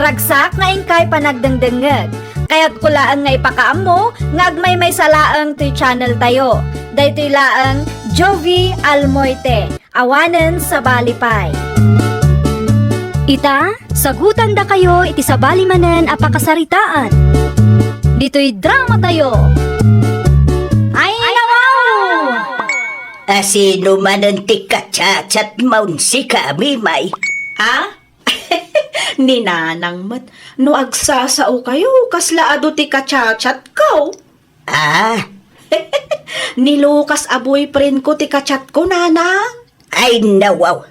Naragsak nga ingkay panagdengdengeg. Kaya't kulaan nga ipakaammo nga agmay may salaang ti channel tayo. Daytoy laang Jovi Almoite. Awanen sa Balipay. Ita, sagutan da kayo iti sa balimanen apakasaritaan. Dito'y drama tayo. Ay nawaw! Asino man ang tikachat maun si kami, may. Ha? Ninanang mat, no agsasao kayo, kaslaado ti kachat ko. Ah, Ni Lucas a boyfriend ko ti kachat ko, nanang. ay nawaw.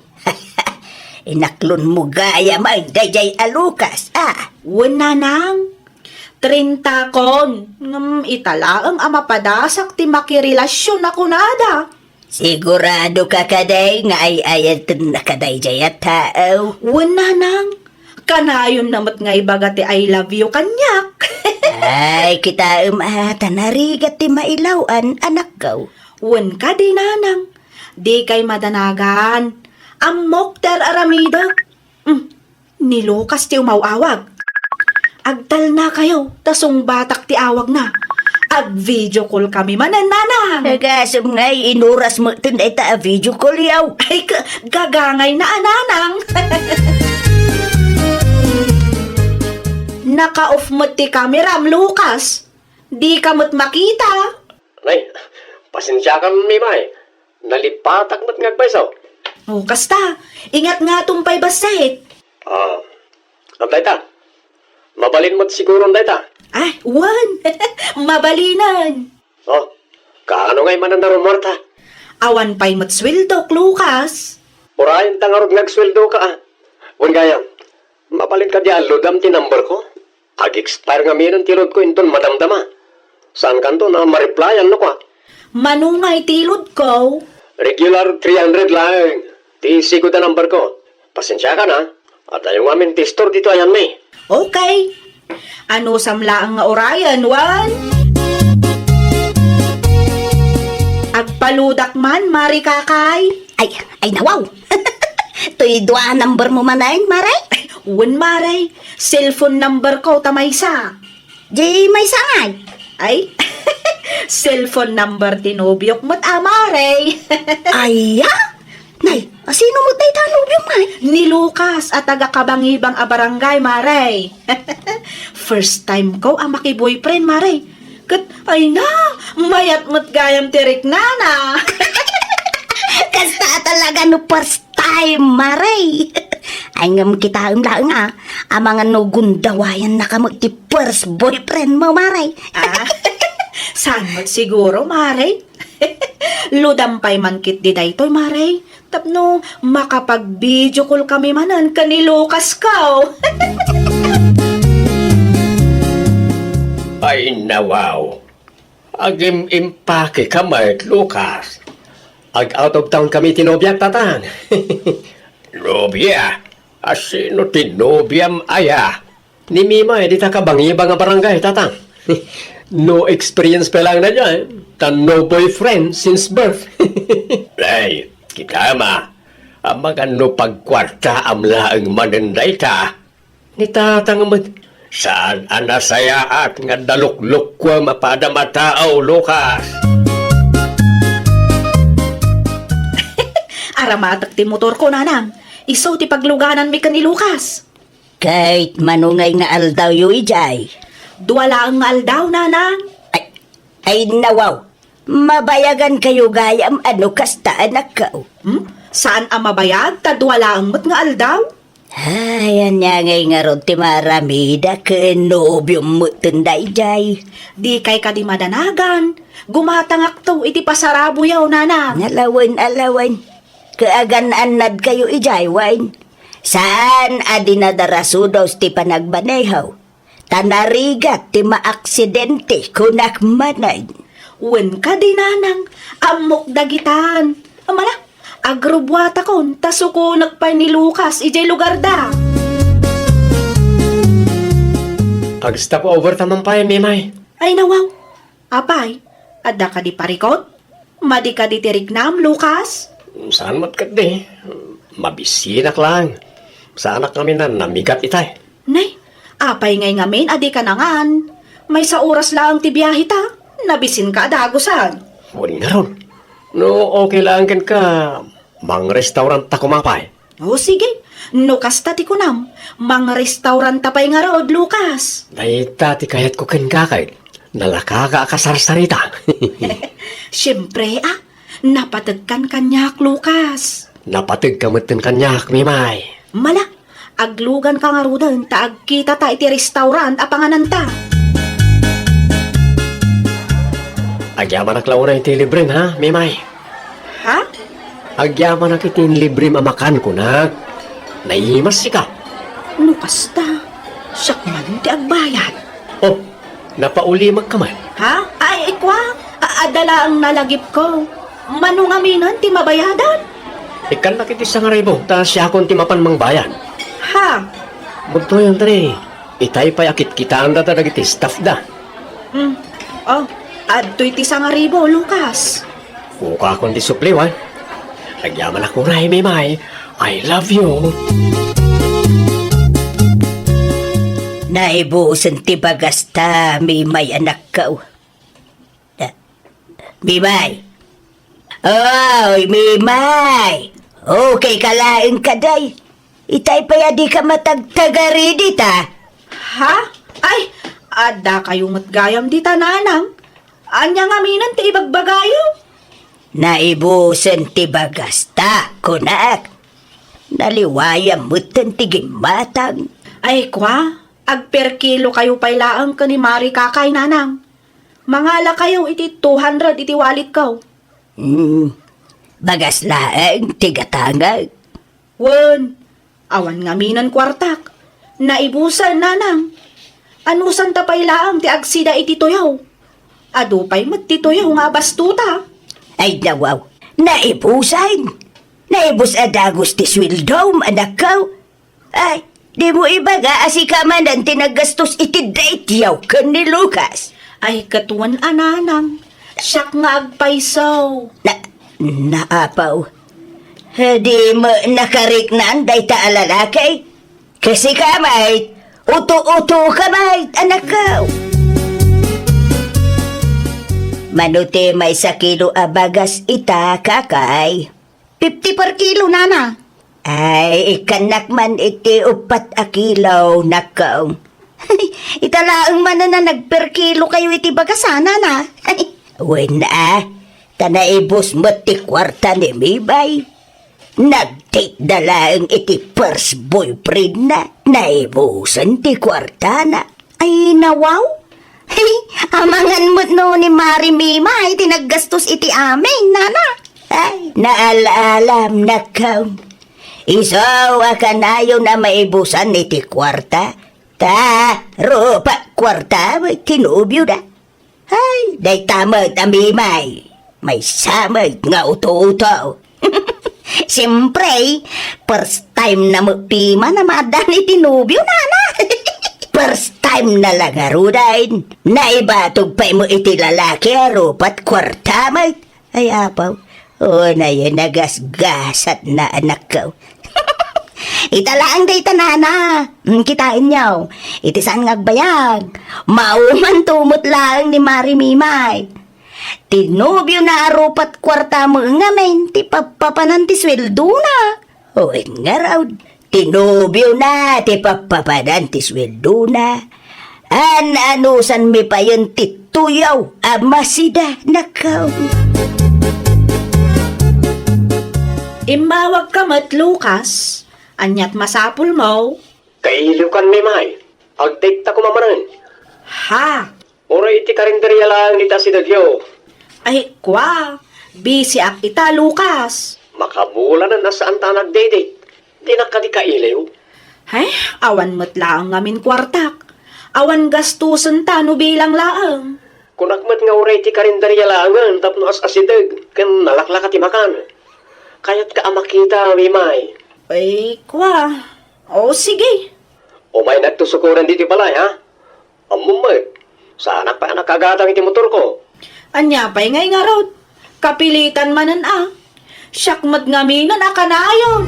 Inaklon mo gaya may dayay alukas, ah. Wen, nanang. 30 kon. Italaang amapadasak ti makirelasyon ako nada. Sigurado ka kaday nga ay ayatan na kaday jayat tao. Wen, nanang. Kanayon namat nga ibaga ti I love you kanyak. Ay, kita tanarigat ti mailawan, anak ko. Wen ka di, nanang. Di kay madanagan. Amok ter aramida. Ni Lucas ti umawawag. Agtal na kayo, tasong batak ti awag na. Ag-video call kami manan, nanang. Nagasam nga'y inuras mo tunay ta video call yaw. Ay, gagangay na, nanang. Naka-off mo ti camera, Lucas. Di ka mo't makita. Nay, pasensya ka mimay. Nalipatak mo't ngagpaisaw. O, kasta. Ingat nga tumpay basit. Anday ta. Mabalin mo't siguro anday ta. Ay, wan. Mabalinan. Oh, kaano ngay manandaron Marta? Awan pa'y mo't swildok, Lucas. Purahin tangarod ngagsweldo ka ah. Wan gayam, mabalin ka di aludam ti number ko. Ag-expire nga miran ti load ko inton madamdama. Saan kanto na ma-replyan no ko? Manungay tilod ko. Regular 300 lang. Ti sigod na number ko. Pasensya ka na. At ayong amin ti store dito ayan may. Okay. Ano samla ang nga orayan, wan? Agpaludak man, Mari Kakay. Ay nawaw. Tuy dua number mo manayin, maray. Wan, Maray. Cellphone number ko, tamaysa. Di may sangay. Ay, cellphone number tinobyok mo't Maray. Ay, nay, sino mo tayo tanong yung may? Ni Lucas at taga-kabangibang a barangay, Maray. First time ko ang maki-boyfriend, Maray. Kat, ay na, mayat mo't gayam tirik nana. Kasta talaga no first time, maray. Ay nga mo kita lang ang mga nugundawayan na kamo ti first boyfriend mo, maray. Saan mo't siguro, Maray? Ludampay man kit di daytoy, Maray. Tapno, makapag-video call kami manan ka ni Lucas ko. Ay nawaw. Agim impake kamay, Lucas. Ag out of town kami tinobyak tatang. Nobya? Asino tinobyam aya? Ni Mima, di ta kabangibang nga barangay, tatang. No experience pa lang na dyan. Tan no boyfriend since birth. Ay, kita ma. Ang mga no pagkwarta amla ang mananday ta. Ni tatang mo. Saan anasaya at nga dalukluk ko mapadama tao, Lucas? Aramatak ti motor ko, nanang. Isaw ti pagluganan mi ka ni Lucas. Kahit manungay nga aldaw yu ijay. Duwala ang aldaw, nanang. Ay nawaw. Mabayagan kayo gayam ano kasta anak ko. Saan ang mabayag? Tadwala ang mat nga aldaw? Ay, anya ngay nga ron ti maramida ka nobyo mo tunday jay. Di kay ka di madanagan. Gumatangak to, iti pasarabo yaw, nanang. Alawan. Kaagan-anad kayo ijay, wine. Saan adinadarasudos ti panagbanehaw? Tanarigat ti maaksidente kunak manay. Wen ka di, nanang. Amok dagitan. Amala, agrobwata kon, tasuko nagpay ni Lucas, ijay lugar da. Ag-stop over tamang pa, Mimay. Ay nawaw. Apay, adda ka di parikot? Madi ka di tiriknam, Lucas? Saan matkat di? Mabisinak lang. Sa anak kami na namigat itay. Nay, Apay ngay ngamin, adi ka nangan. May sa oras lang ti biyahe ta. Nabisin ka dagusan. Wala nga ron. No, okay lang kan ka. Mang restaurant ta kumapay. O sige, no kasta ti kunam. Mga restaurant tapay nga raod, Lucas. Dahita ti kayat ko kan kakay. Nalakaka akasarsarita. Siyempre napatagkan kanyak, Lucas. Napatig kamutin kanyak, Mimay. Mala, aglugan ka nga rudan, taag kita ta iti restaurant apanganan ta. Agyaman na klauna iti librem, ha, Mimay? Ha? Agyaman na kitin librem amakan ko na. Naihimas si ka. No kasta, siyak man ti agbayad. Oh, napauli magkaman. Ha? Ay, ikwa, adala ang nalagip ko. Manong aminan ti mabayadan. Ikan na kiti sa nga ribo, ta siya akong timapan mang bayan. Ha? Bunto yan, tari. Itay pa yakit kitaan da dagiti staff da. Oh, adto'y ti sangaribo, Lucas. Buka akong di supliw, ha? Agyaman ako na, Mimay. I love you. Naibusan ti bagasta, Mimay anak ka. Mimay. Oy, Mimay. Okay ka laing kaday. Itay pa ya di ka matagtagari dita. Ha? Ay, ada kayo matgayam di tananang. Anya nga minan ti ibagbagayo. Naibusan ti bagasta, kunak. Naliwayam mo ti gimatang. Ay, kwa, agper kilo kayo pailaang ka ni Mari kakay nanang. Mangala kayo iti 200 iti walit ko. Bagas laeng tigatangag. Wen, awan nga minan kwartak. Naibusan nanang. Anusan ta pailaang ti agsida iti tuyaw. Ado pa'y magtituyaw nga bastuta. Ay nawaw, naibusan. Naibus adagos ti swildom, anak ko. Ay, di mo ibaga asikaman ang tinagastos iti date yaw ka ni Lucas. Ay, katuan ananang. Siyak nga agpaisaw. Naapaw. Di mo nakariknan day ta alalakay. Kasi kamay, uto-uto kamay, anak ko. Manuti may sa kilo abagas ita, kakay. 50 per kilo, nana. Ay, ikanak man iti upat a kilaw, nakaw. Italaang man na nagper kilo kayo iti bagasana na. Wena, tanaibos mo ti kwarta ni Mibay. Nag-date na lang iti first boyfriend na. Naibusan ti kwarta na. Ay, nawaw. Hey, amangan mo no ni Mari Mima, iti naggastos iti amin, nana. Ay, naalalam na ka. Isaw akanayo na maibusan iti kwarta. Ta, rupa kwarta, tinubyo na. Ay, day tamag amimay. May samag nga uto-uto. Siyempre, first time na magpima na madani tinubyo, nana. First time na lagarudain. Naibatog pa mo iti lalaki rupat kwarta may. Ay apaw, o na yun nagasgasat na anak ko. Italaang day tanana. Kitain niyo. Iti saan ngagbayag. Mauman tumot lang ni Mari Mimay. Tinubyo na arupat kwarta mo nga men. Ti papapanan ti sweldo na. O nga raw, tinubyo na, ti papapadan ti sweldo na. Anusan mi pa yun ti tuyaw, amasida nakaw. Imawag ka mat, Lucas. Anyat masapul mo. Kailiw kan, Mimay. Agdate ta kumamanan. Ha? Oray iti karinderya lang nita si Dadyo. Ay, kwa. Busy ak ita, Lucas. Makabula na nasaan ta nagdate. Di na ka di kailiw. Ay, awan mo't laang ngamin kwartak. Awan gastusan ta no bilang laang. Kung nagmat nga oray iti karinderya langan, tapno as-asidag, kan nalaklak at imakan. Kaya't ka amakita, Mimay. Ay, kwa. O, sige. O may nagtusukuran dito pala, ha? Amumay. Sana pa nakagatang iti motor ko. Anya pa'y ngay nga rod. Kapilitan manan Siyakmat nga minan akanayon.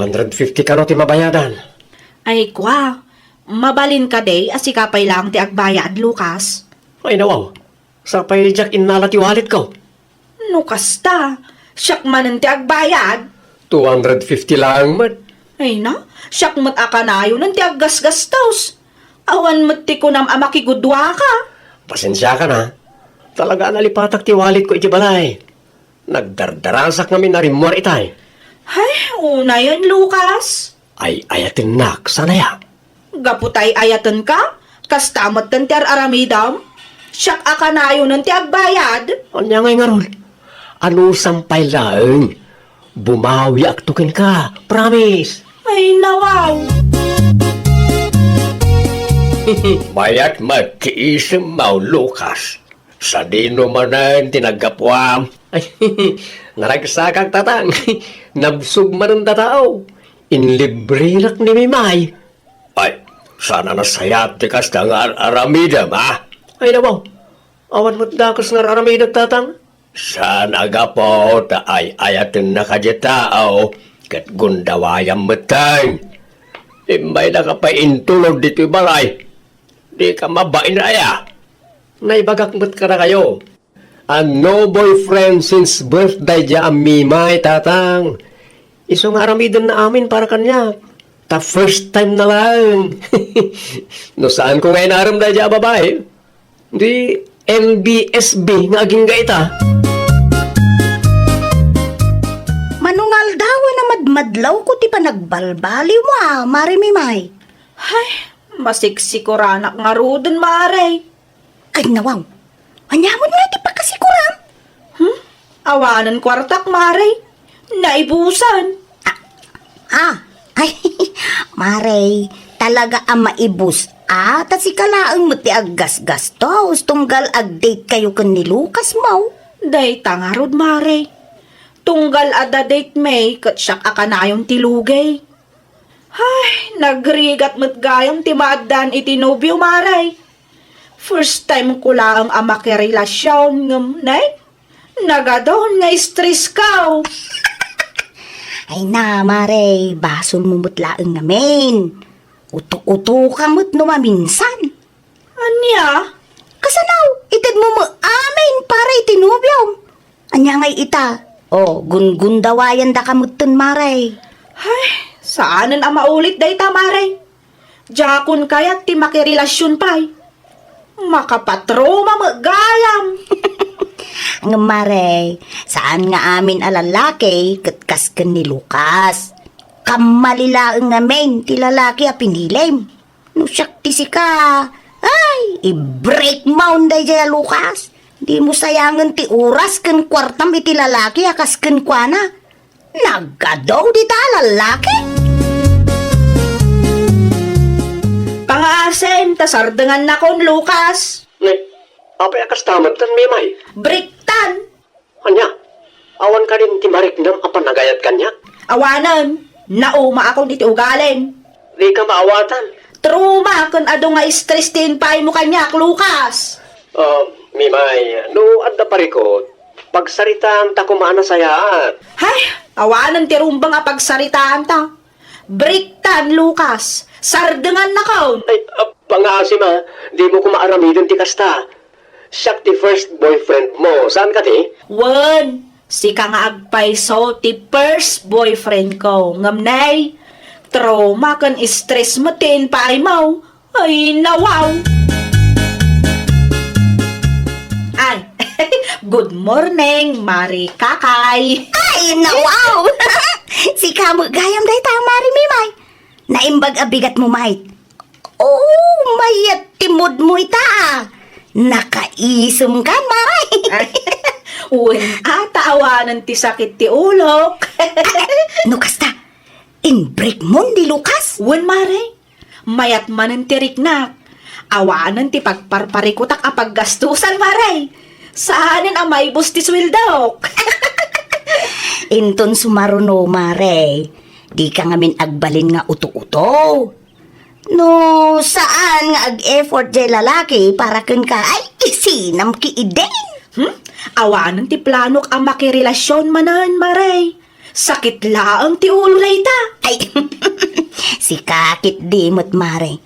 250 ka no ti mabayadan. Ay kwa, mabalin ka day asikapay lang ti agbayad, Lucas. Ay nawaw, sa payjak inala ti wallet ko. No kasta, siyak man ti agbayad. 250 lang man. Ay na, siyak mat akanayo ng ti aggasgastos. Awan mat ti ko nam amakigudwa ka. Pasensya ka na. Talaga nalipatak ti wallet ko iti balay. Nagdardarasak kami na rimor itay. Ay, una yun, Lucas. Ay ayatin nak, sana ya. Gaputay ayatan ka? Kastamat ng ti aramidam? Siyak akanayo ng ti agbayad? Anya ngay nga ron. Ano sampay lang? Bumawi aktukin ka. Promise. Ay, nawaw. Mayat magkiisip mo, Lucas. Sa dino manan tinagapwam. Ay, naragsakang tatang. Nabsug man ang tatao. Inlibrinak ni Mimay. Ay, sana nasayat ti kas nga aramidam, ha? Ay, nabaw. Awan mo't dakas nga aramidam, tatang. Sana gapo ta ay ayatin na kadyatao. Kat gundawayang matang. Imay nakapaintulog dito balay. Di ka mabain aya. Naibagakmat ka na kayo. Ang no boyfriend since birthday dya ang Mimay, tatang. Iso nga aramidan na amin para kanya. Ta first time na lang. No saan ko ngayon aramday dya babae? Di MBSB nga aging gaita. Manungal daw na madmadlaw ko ti pa nagbalbaliw mo Mari Mimay. Ay, masiksikuran nga rudon, Maray. Ay nawaw, anyamon nga ti pakasikuram. Awanan kwartak, Maray. Naibusan. Ay, Mare, talaga ang maibus. Ta si kalaang mo ti aggas-gastos, tunggal ag-date kayo kan ni Lucas mo. Day tangarod, Maray. Tunggal ada date may, kat siyak akanayon tilugay. Ay, nagrigat mo't gayong timaaddan itinobyo, Maray. First time ko lang ang makirelasyon ngam, nay. Nagadon nga stress ka. Ay na, Mare, bason mo mutlaang ngamin. Uto-uto ka mo't numaminsan. Anya? Kasanaw, itid mo mo amin para itinubyaw. Anya ngay ita. Gundawayan da kamutun, Mare. Ay, saanan ang maulit day ta, Maray? Jakon kaya't ti makirelasyon pa'y. Makapatroma magayam. Ang Mare, saan nga amin alalaki katkas ka ni Lucas. Kamalilaang ngamin ti lalaki a pinilim. No siyak ti si ka. Ay, i-break mound day jaya Lucas. Di mo sayangan ti oras kan kwartam iti lalaki akas kan kwa na. Nagadaw di ta lalaki. Pangaasem, tasardangan na kon, Lucas. Apay akas tamat kan Mimay. Briktan. Anya, awan ka rin ti mariknam apan nagayat kanya. Awanan, nauma akong diti ugalin. Di ka maawatan. Truma kung ado nga stress tin pa'y mo kanyak, Lucas. Mimay, no adda parikot. Pagsaritaan ta kumana sayaan. Hay, awanan ti rumbang a pagsaritaan ta. Briktan, Lucas. Sardangan na kaon. Ay, pangasim ha. Di mo kumaaramidon ti kasta. Siya ti first boyfriend mo. Saan ka ti? Wan, si ka nga agpaiso ti first boyfriend ko. Ngamnay, trauma kan stress mo tin pa'y mo. Ay, nawaw. Ay, good morning, Mari Kakay. Ay, nawaw! Si kamo gayam day ta, Mari Mimay. Naimbag abigat mo, mait. Mayat timod mo ita. Nakaisum ka, Mari. Uwan atawanan ti sakit ti ulok. No kasta, in-break mo di Lucas. Uwan, Mari. Mayat manan ti riknak. Awanan ti pagparparikutak a paggastusan, Mari. Saanin ang may bus ti swildok. Inton sumaruno, Mare. Di ka ngamin agbalin nga uto-uto. No, saan nga ag-effort jay lalaki para kun ka ay isinam ki iden. Awanan ti planok ang makirelasyon manan, Mare. Sakit laang ti ulo ta. Ay, si kakit dimot mare.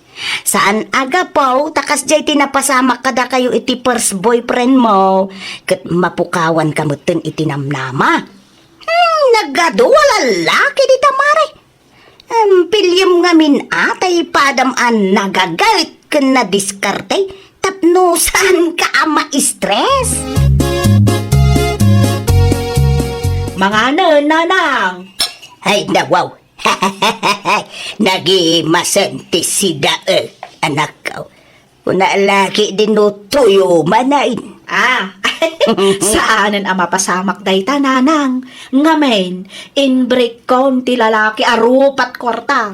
Saan aga po, takas jay tinapasamak kada kayo iti first boyfriend mo. Kat mapukawan kamutin iti namnama. Nagado wala laki di tamare. Pilyam ngamin atay padam nagagalit ka na diskarte. Tapno saan ka ma-stress? Mga nanang. Ay, nawaw. Nagimasanti si Dae, anak ko. Kung naalaki din no tuyo manain. Saanan ang mapasamak day nanang. Ngamen, in break kon ti lalaki arupat kwarta.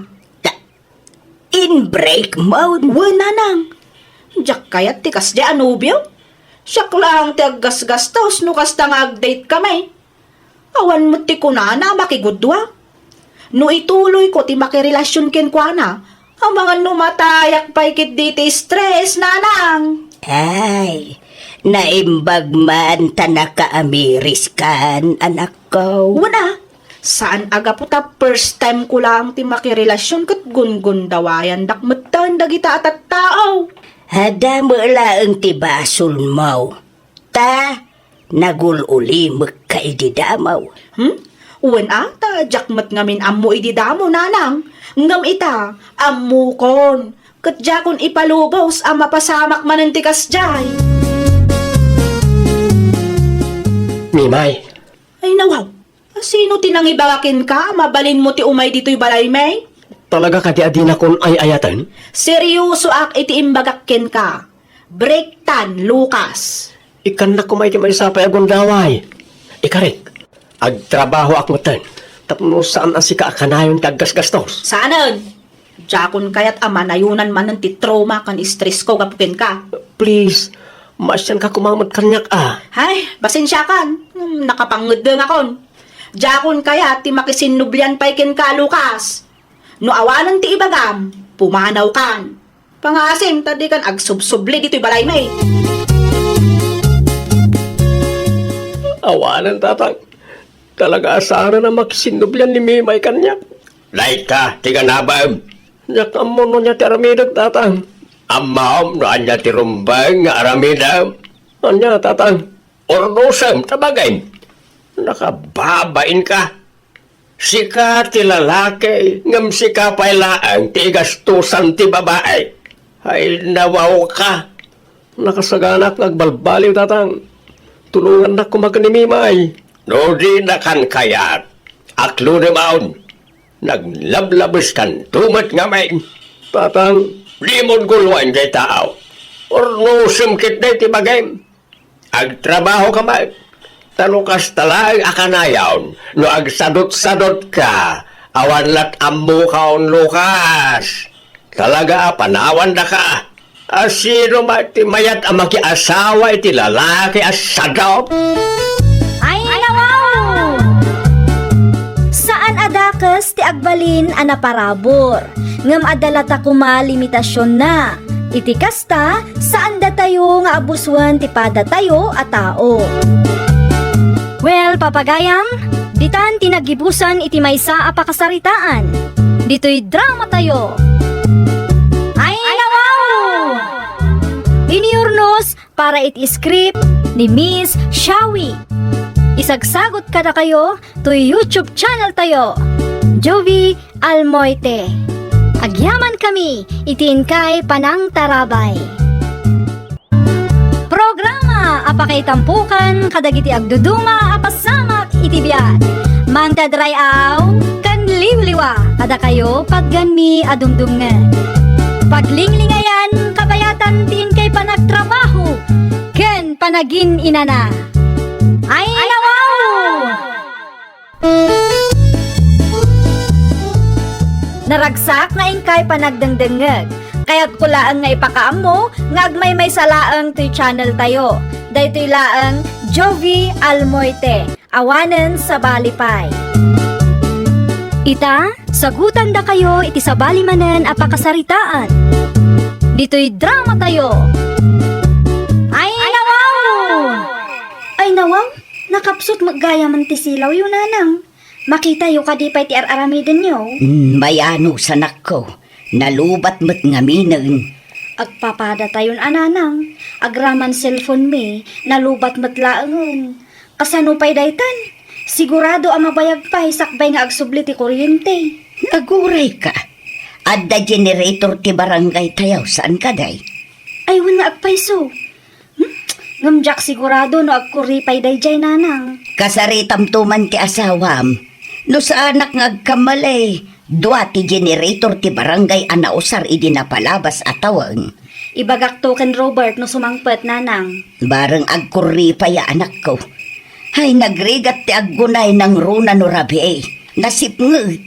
In break mode. Nanang. Diyak kayat ti kas di anubyo. Siyak lang ti aggas-gastos no kas agdate kami. Awan mo ti kunana makigudwa. No ituloy ko ti makirelasyon ken kuana. Ang mga numatayak paikit di ti stress nanang. Ay, naimbag man tanaka amiris kan, anak ko. Wala. Saan aga po ta first time ko lang ti makirelasyon kat gun-gun dawayan dakmetan dagita at tao. Hada mo laang ti basol mo. Ta, nagululi magkaididamaw. Uwan ata, jakmat ngamin ammo ididamo nanang. Ngam ita, ammo kon. Kat jakon ipalubos ang mapasamak manantikas jay. Mimay, Ay nawaw, sino tinangibagakin ka? Mabalin mo ti umay dito'y balay may? talaga ka di adina kon ay ayatan? Seryoso ak iti imbagakin ka. Breaktan, Lucas. Ikan na kumay ti maisapay agon daway. Ikarik, agtrabaho akmutan. Tapno saan ang sika akanayon kaggas-gastos. Saanan? Jakon kaya't amanayunan man ng ti trauma kan stress ko gapukin ka. Please, masyan ka kumamot kanyak Hay, basensya kan. Nakapangudeng akon. Jakon kaya ti makisinublian paikin ka, Lucas. No awanan ti ibagam, pumanaw kan. Pangasim, tadi kan agsubsubli dito'y balay may. Awanan tatang. Talaga asara na makisinublan ni Mimay kanyak. Lahat ka, tiga nabam. Yak amon mo niya ti aramidag tatang. Amam na anya ti rumbang nga aramidam. Anya tatang. Ornosam, tabagay. Nakababain ka. Sika ti lalaki, ngam sika pailaan ti gastusan ti babae. Ay nawaw ka. Nakasaganak nagbalbaliw tatang. Tulungan na kumaganimimay. No di na kan kayat. Aklo ni maun. Naglablabas kan tumat nga may. Tatang, limon guluan jay tao. Or no simkit na ti bagay. Agtrabaho ka may. Talukas talag akanayaw. No agsadot-sadot ka. Awan lat ammo kaon Lucas. Talaga panawan na ka. Asino ti mayat ang makiasawa iti lalaki asadop. Ay, nawaw! Saan adakas ti agbalin anaparabor? Ngam adalata kuma limitasyon na. Iti kasta, saan da tayo nga abuswan ti pada tayo a tao? Well, papagayam, ditan tinagibusan iti maysa a pakasaritaan. Dito'y drama tayo. Ay, nawaw! Iniurnos para iti script ni Miss Shawi. Isagsagot kada kayo to YouTube channel tayo, Jovi Almoite. Agyaman kami, itin kay Panang Tarabay. Programa apakay tampukan kadagiti agduduma apasamak iti biag. Mangtadray aw kan liwliwa kada kayo pagganmi adumdumngan. Paglinglingayan kabayatan tin kay panagtrabaho ken panagin inana. Ay nawaw! Naragsak na ingkay panagdangdangag. Kaya't kulaan nga ipakaam mo, nga agmay may salaang to'y channel tayo. Dahito'y laang Jovi Almoite, awanen sa balipay. Ita, sagutan da kayo iti sa balimanen apakasaritaan. Dito'y drama tayo. Ay nawaw! Ay nawaw, nakapsot maggaya man ti silaw yun nanang. Makita yu kadipay ti ar-aramiden nyo. Mayano sanak ko, nalubat mo't ngaminang. Agpapada tayon ananang. Agraman cellphone mi, nalubat matlaangon. Kasano pa'y daytan? Sigurado ang mabayag pa'y sakbay nga agsubli ti kuryente. Naguray ka. Adda generator ti barangay tayaw, saan ka day? Ay, wala agpayso. Ngamjak sigurado no agkuripay dayjay nanang. Kasaritam tuman ti asawam. No sa anak nga agkamalay, dua ti generator ti barangay anausar idi napalabas atawang. Ibagak to ken Robert no sumangpet nanang. Barang agkuri pa ya anak ko. Hay nagrigat ti aggunay ng runa no rabi. Nasipngut.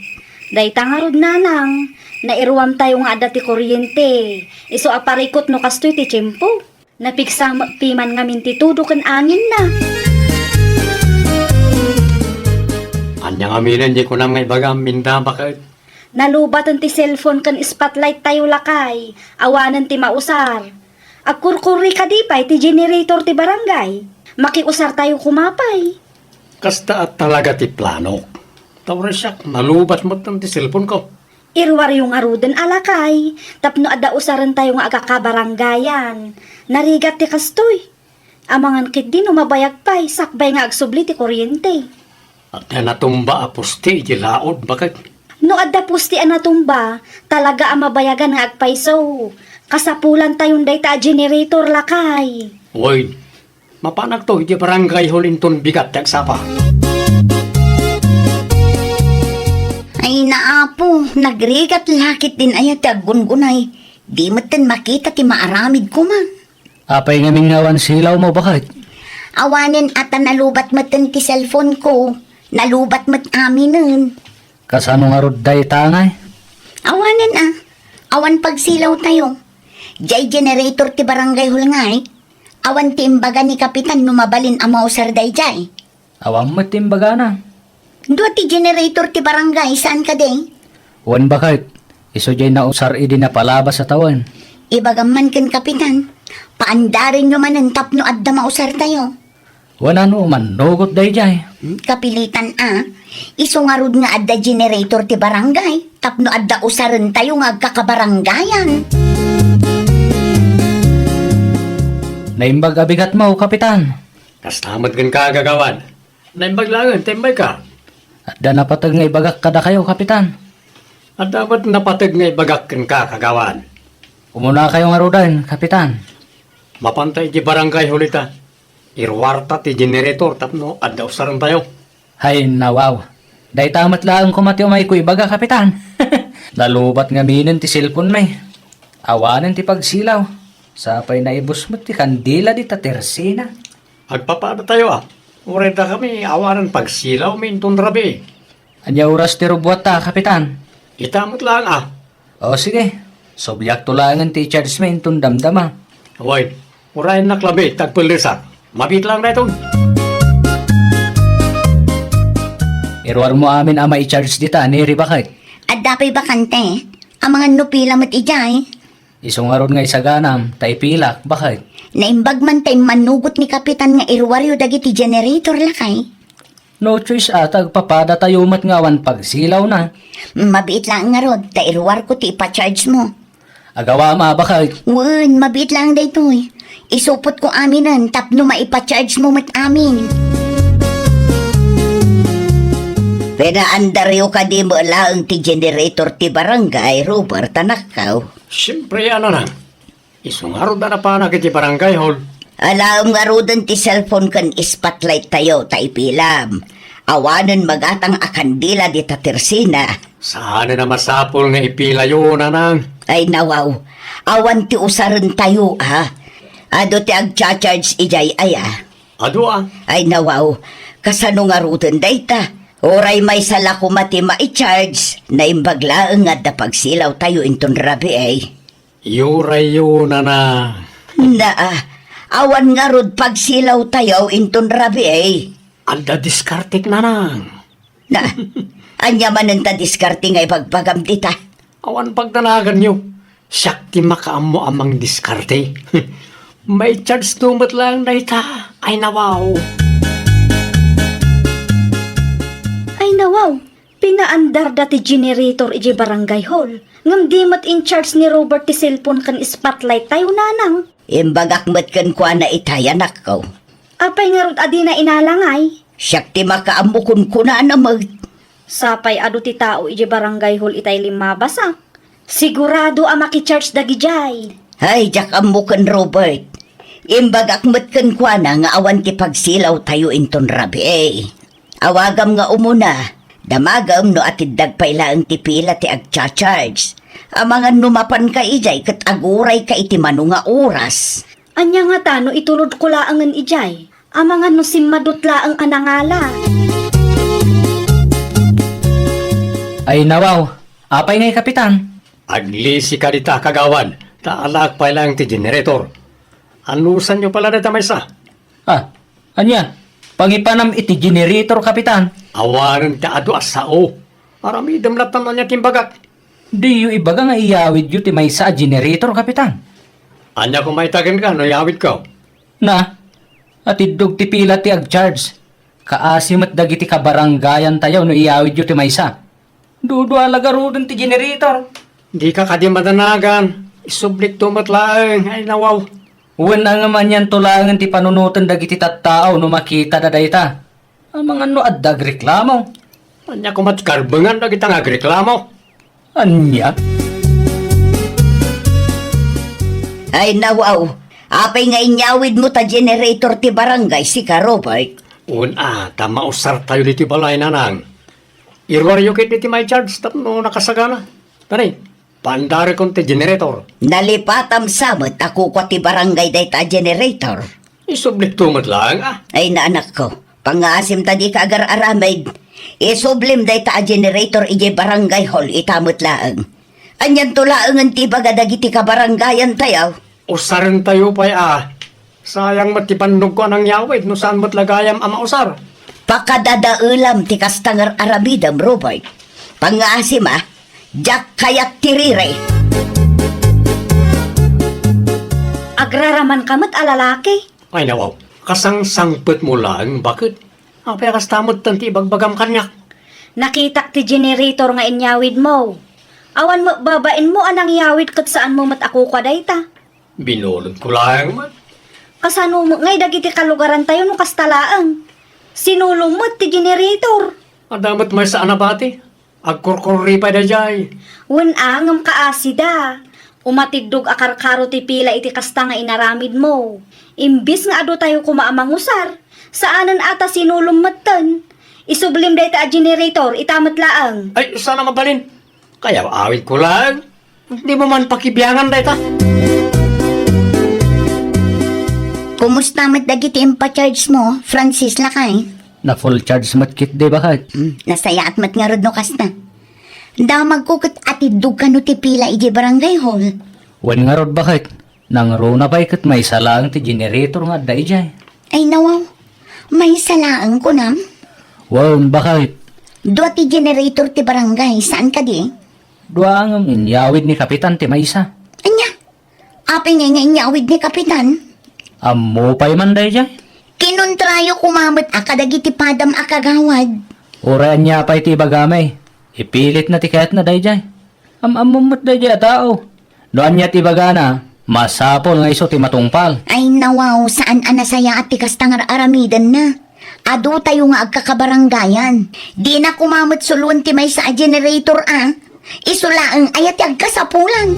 Dayta nga rod nanang. Nairuwam tayo nga ada ti kuryente. Iso aparikot no kastoy ti tiyempo. Napiksa piman nga mintitudo ken angin na. Anya nga minan, di ko na may bagang minda bakit. Nalubatan ti cellphone kan spotlight tayo lakay. Awanan ti mausar. Agkurkuri ka di pa'y ti generator ti barangay. Makiusar tayo kumapay. Kasta at talaga ti plano. Tawra siya, nalubat mo ti cellphone ko. Irwar yung aruden alakay. Tapno ada usaran tayo nga agakabarangayan. Narigat ti kastoy. Amangan kit din umabayag pa'y sakbay nga agsubli ti kuryente. At yan natumba apusti, di laod bakit. No adda pusti anatumba, talaga ang mabayagan nga agpayso. Kasapulan tayon dayta generator lakay. Uy, mapanag to, di barangay hulinton bigat tagsapa. Ay naapo, nagrigat lakit din ayat ti aggungunay. Di mo't makita ti maaramid ko man. Apay nga mingawan silaw mo bakit? Awanin at nalubat mo't ti cellphone ko. Nalubat mo't aminin. Kasano nga rod day tangay? Awanin Awan pagsilaw tayo. Jay generator ti barangay hulngay. Awan ti imbaga ni kapitan numabalin ang mausar day jay. Awang matimbaga na. Dua ti generator ti barangay, saan ka day? Wan bakit? Iso jay na usar idi na palabas sa tawan. Ibagaman ken kapitan. Paandarin nyo man ang tapno at mausar tayo. Wan ano man, nugot day jay. Kapilitan iso nga rod nga adda generator ti barangay. Tapno adda usaran tayo nga agkakabaranggayan. Naimbag abigat mo, kapitan. Kastamad kan kagagawan. Naimbag langan, tembay ka. At da napatag nga ibagak kada kayo, kapitan. At dapat napatag nga ibagak kan kagagawan. Umuna kayo nga rodan, kapitan. Mapantay di barangay hulita. Irwarta ti generator tapno adda usaran tayo. Hay nawaw. Day tamat lang kumati umay ko ibaga, kapitan. Nalubat nga minin ti cellphone may. Awanan ti pagsilaw. Sapay na ibus mo ti kandila di ta tersina. Agpapada tayo Ureda kami awanan pagsilaw minton rabi. Anya oras ti rubuat ta, kapitan. Itamot lang O sige. Sobyak tulangan ti charge may intong damdama. Wait, urayan naklabi tagpilisak. Mabit lang na ito. Irwar mo amin ama i-charge dita, niri bakit? At dapay bakante, ang mga nupila mo't ijay. Isong aron nga isaganam, taipilak, bakit? Naimbag man tayo manugot ni kapitan nga irwaryo dagiti generator lakay. No choice atag papada tayo mat ngawan pagsilaw na. Mabiit lang nga rod, ta irwar ko ti ipa-charge mo. Agawa ma bakit? Wan, mabiit lang daytoy. Isupot ko aminan, tapno maipa-charge mo mat amin. Pero andaryo ka di mo lang ti generator ti barangay, Robert, tanakaw. Siyempre na. Isungaro na pa na kiti barangay hall. Alam nga rodan ti cellphone kan spotlight tayo, taipilam. Awanan magatang akandila di tatersina. Sana na masapol nga ipila yun, anang. Ay nawaw, awan ti usaran tayo, Ado ti agcha-charge ijay Ado Ay nawaw, kasano nga rodan dayta. Oray may sala ko mati ma-charge, na imbaglaan nga da pagsilaw tayo inton rabi Yuray yun, na. Awan nga rod pagsilaw tayo inton rabi Anda diskartik nanang. Anya man ang diskarte nga ipagbagam dita. Awan pagdanagan nyo. Siyak ti makaam mo amang diskarte. May charge tumat lang na ita. Ay nawaw. Ay nawaw, pinaandar dati generator iji barangay hall. Ngam di mat in charge ni Robert ti cellphone kan spotlight tayo nanang. Imbagak mat kan kwa na itayanak ko. Apay nga rod adi na inalangay. Siyak ti makaamukon ko na mag. Sapay adu ti tao iji barangay hall itay limabasa. Sigurado a makicharge dagi jay. Ay, jak amukan Robert. Imbagak mat kan kwa na nga awan ti pagsilaw tayo inton rabi. Awagam nga umuna. Damagam no atid dagpayla ang tipila ti agcha-charge. Amangan numapan ka ijay kat aguray ka iti mano nga oras. Anya nga tano itulod ko laangan ijay. Amangan no simmadot laang anangala. Ay nawaw, apay ngay kapitan. Aglisi ka dita kagawan. Taalak pa lang ti generator. Anusan nyo pala na tamaysa? Ah, anya? Pangipanam iti generator kapitan. Awaran ti adu asao. Aramidam latan na niya timbagak. Di yu ibaga nga iyawid yu ti may sa generator kapitan. Anya kung may tagan ka, no yawit ka. Na, atidog ti pila ti agcharge. Kaasimat dagiti kabaranggayan tayo no iyawid yu ti may sa. Dudu alaga rodon ti generator. Di ka kadi madanagan. Isublik tumatlaang. Ay nawaw. Uwan na nga man yan tulangan ti panunutan dagiti tattao no makita da dayta. Ang mga no addag reklamo. Anya kung matkarbangan na kita nga reklamo. Anya? Ay nawaw, apay nga inyawid mo ta generator ti barangay si ka Robert. Una, tamausar tayo dito balay nanang. Irwaryo kit dito may charge tapno nakasagana. Tani, pandari kong ti generator. Nalipatam samot ako kwa ti barangay day ta generator. Isublik tumatlaang ah. Ay naanak ko, pangasim tadi ka agar aramid. Isublim day ta generator ije barangay hall itamot laang. Anyan tulaang ang tibaga dagiti ka barangayan tayo. Usarin tayo pa ah. Sayang matipandog ko anang yawid no saan matlagayam ama usar. Pakadadaulam ti kastangar aramidam Robert. Pangasim ah, jak kayak tirire. Agraraman kamat alalaki. Ay nawaw, kasang sangpet mo lang, bakit? Apay kastamot tanti bagbagam kanyak. Nakitak ti generator nga inyawid mo. Awan mo babain mo anang yawid kat saan mo mat ako kwa dayta. Binulod ko lang man. Kasano mo ngay dagiti kalugaran tayo no kastalaang. Sinulong mo ti generator. Adamat may saan na bati. Agkurkuri pa da jay. Wen angam kaasida. Umatidog akarkaro ti pila iti kasta nga inaramid mo. Imbis nga ado tayo kumaamang usar. Saanan ata sinulong matan. Isublim dayta a generator itamat laang. Ay, sana mabalin. Kaya awit ko lang. Hindi mo man pakibiyangan dayta. Kumusta mat dagiti impa-charge mo, Francis lakay? Na full charge matkit di bakit? Nasaya at mat nga rod no kasta. Da magkukot atidug ka no ti pila ije barangay hall. Wan nga rod bakit? Nang rona pa ikat may salang ti generator nga da ijay. Ay nawaw, may salaang ko nam. Wow, bakit? Dua ti generator ti barangay, saan ka di? Dua ang inyawid ni kapitan ti maysa. Anya, apay nga inyawid ni kapitan. Ammo pa'y man da ijay. Kinuntrayo kumamot akadagiti padam akagawad. Uraan niya pa'y ti bagamay. Ipilit na ti kayat na da ijay. Amamumot da ijay tao. Noan niya ti bagana, masapol nga iso ti matungpal. Ay nawaw, saan anasaya at tikastangar aramidan na. Ado tayo nga agkakabaranggayan. Di na kumamot sulun ti may sa generator ah. Isulaang ayat agkasapulan.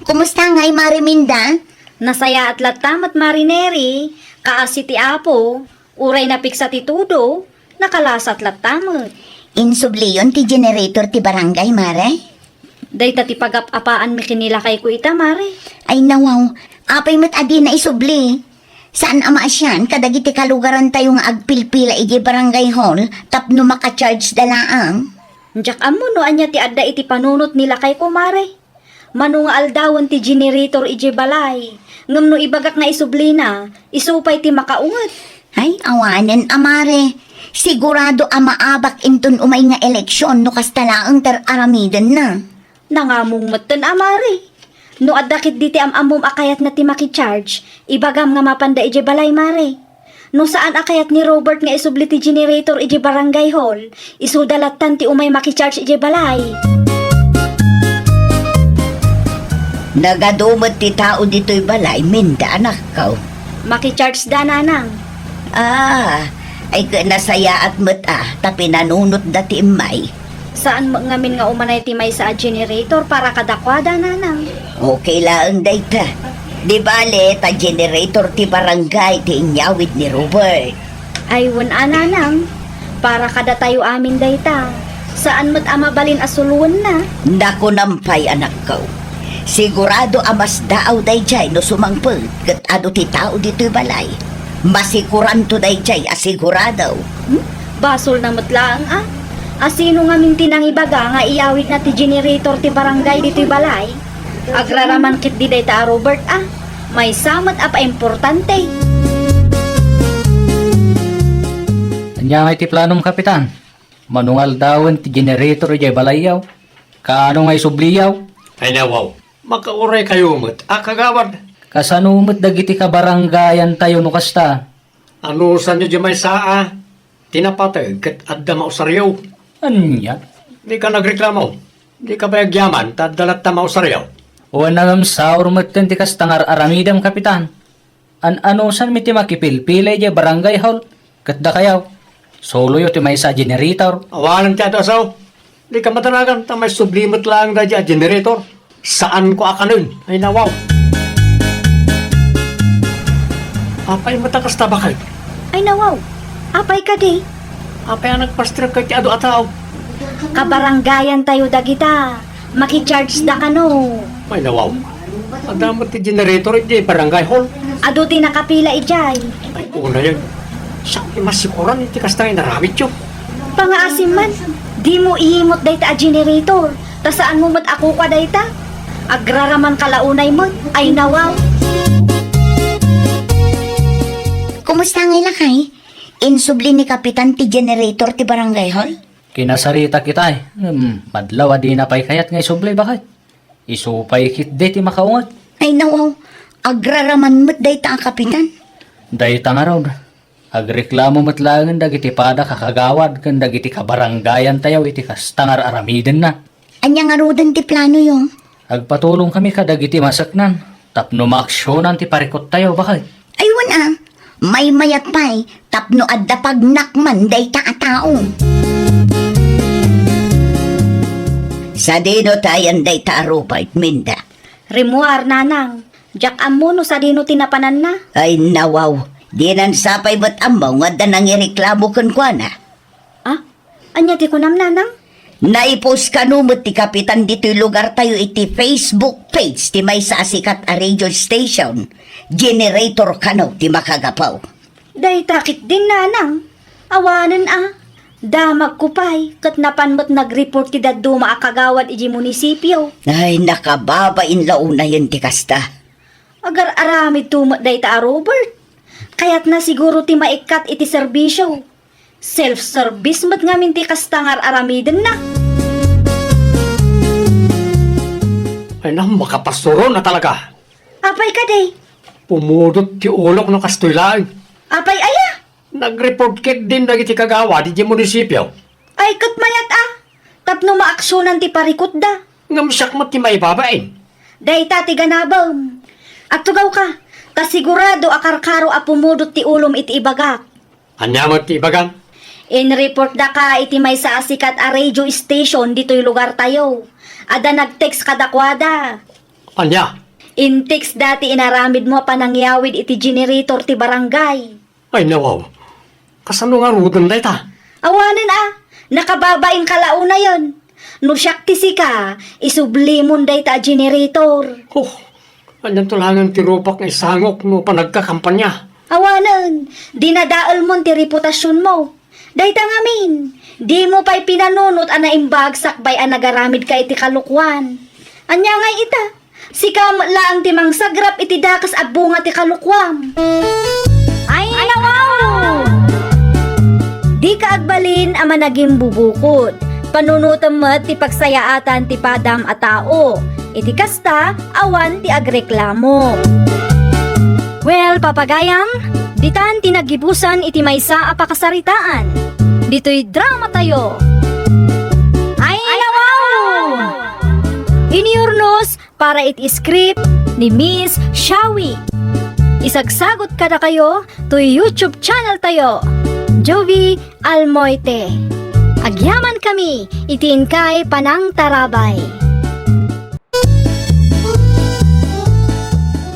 Kumusta nga'y Mariminda? Nasaya at latamat marineri. Kaasi ti apo. Uray na piksa ti tudo. Nakalasat latamat. Insubliyon ti generator ti barangay, Mare? Dayta ti pagapapaan mi kinilakay ko ita, mare. Ay nawaw, apay mat adi na isubli. Saan ama asyan, kadagiti kalugaran tayo nga agpilpila iti barangay hall, tapno makacharge dalaang. Diyak amo no anya ti adda iti panunot nila kay ko, mare. Mano nga aldawan ti generator iti balay. Ngam no ibagak nga isubli na, isupay ti makaungat. Ay, awanen amare. Sigurado amaabak inton umay nga eleksyon no kastalaang ter aramidan na. Nangamong matan, amare. No adakit diti amamom akayat na ti makicharge, ibagam nga mapanda iti balay, mare. No saan akayat ni Robert nga isubli ti generator iji barangay hall, isudalatan ti umay makicharge iji balay. Nagadumot ti tao dito'y balay, minda anak ka. Makicharge da nanang. Ay nasaya at mata, tapi nanunot dati imay. Saan mo ngamin nga umanay ti may sa generator para kadakwada nanang? Okay lang dayta. Di bale, ta generator ti barangay ti inyawit ni Robert. Ay wala nanang, para kada tayo amin dayta. Saan mo't amabalin asuluan na? Naku nampay anak ko. Sigurado amas daaw dayjay no sumangpel ket ado ti tao dito'y balay. Masikuranto dayjay asigurado. Basol na matlaang Asino nga minti nang ibaga nga iyawit na ti generator ti barangay dito'y balay? Agraraman kit di dayta Robert May samat pa importante. Anya nga iti planom kapitan. Manungal dawan ti generator jay balayaw. Kaano nga isubliyaw? Ay nawaw, makauray kayo mo't, kagawad. Kasanumot dagiti kabarangayan tayo no kasta. Ano sa nyo di may saa? Tinapatay, kat adda mausaryaw. Anya? Di ka nagreklamo. Di ka bayagyaman, tadalat ta mausaryaw. O nangam sa urmaten ti kastangar aramidam kapitan. Ano san mi ti makipilpilay jay barangay hall? Kat da kayaw. Solo yo ti may sa generator. Awalan ti ato asaw. Di ka matanagan, ta may sublimot lang da di generator. Saan ko akanon? Ay nawaw. Apay matakas tabakay. Ay nawaw, apay ka di. Apay ang nagpastrap kay ti ado ataw. Kabarangayan tayo dagita. Makicharge da kano. Ay nawaw. Adamot ti generator di barangay hall. Ado ti nakapila ijay. Ay una yun. Siya masikuran iti kastangay naramit yun. Pangaasim man, di mo ihimot dayta a generator. Ta saan mo mat ako ka dayta? Agraraman kalaunay mo, ay nawaw. Kumusta nga ilakay? Insubli ni Kapitan ti generator ti barangay hall? Kinasarita kita madlaw di na pay kayat nga isublay bakit? Isupay kit de ti makaungat. Ay nawaw, agraraman mo't dayta ang Kapitan. Dayta nga raw. Agreklamo matlangan dagiti pada kakagawad kan dagiti kabarangayan tayo iti kastangar aramiden na. Anya nga rodan ti plano yung? Agpatulong kami kadagiti masaknan. Tapno maaksyonan ti parikot tayo bakit? Aywan may mayat pa'y tapno adda pagnakman dayta a tao. Sa dino tayan dayta a Robert minda. Rimuar nanang, jak amuno sa dino tinapanan na. Ay nawaw, di nan sapay ba't amaw nga da nang ireklamo kan kwa na. Anya di ko nanang? Naipost ka numot ti Kapitan dito'y lugar tayo iti Facebook page ti may sa asikat a radio station. Generator kanaw ti makagapaw. Day takit din nanang. Awanan Damag kupay, kat napanmat nag-report ti daddo maakagawad iji munisipyo. Ay nakababain launa yun ti kasta. Agar aramid tumat day ta Robert. Kaya't na siguro ti maikat iti serbisyo. Self-service mat ngamin ti kastangar aramiden na. Ay na, makapasturo na talaga. Apay ka day. Pumudot ti ulok ng kastoylaan. Apay aya. Nag-report kit din dagiti kagawa di munisipyo. Ay kat mayat Tapno maaksyonan ti parikot da. Ngamsyak mo ti maibabain. Day ta ti ganabam. At tugaw ka. Kasigurado akarkaro a pumudot ti ulom iti ibagak. Anya mo ti ibagan? In-report da ka iti may sa asikat a radio station dito'y lugar tayo. Ada nag-text kadakwada. Anya? In-text dati inaramid mo panangyawid iti generator ti barangay. Ay nawaw. Kasano nga rudan na ita? Awanan nakababain kalauna yon. No siyak ti sika, isublimon day ta generator. Anyan tulangan ti rupak nga isangok no panagkakampanya. Awanan, dinadaal mo ti reputasyon mo. Day ta ngamin, di mo pa'y pinanunot naimbag sakbay nagaramid ka iti kalukwan. Anya nga ita, sika laang ti mangsagrap iti dakas a bunga ti kalukwam. Ay, nawaw! Di ka agbalin ama naging bubukod. Panunutan mo ti pagsayaatan ti padam a tao. Iti kasta, awan ti agreklamo. Well, papagayam, Ditan tinagibusan iti maysa a pakasaritaan. Dito'y drama tayo. Ay wow! Iniurnos para iti script ni Miss Shawi. Isagsagot kada kayo to YouTube channel tayo, Jovi Almoite. Agyaman kami, itiin kay Panang Tarabay.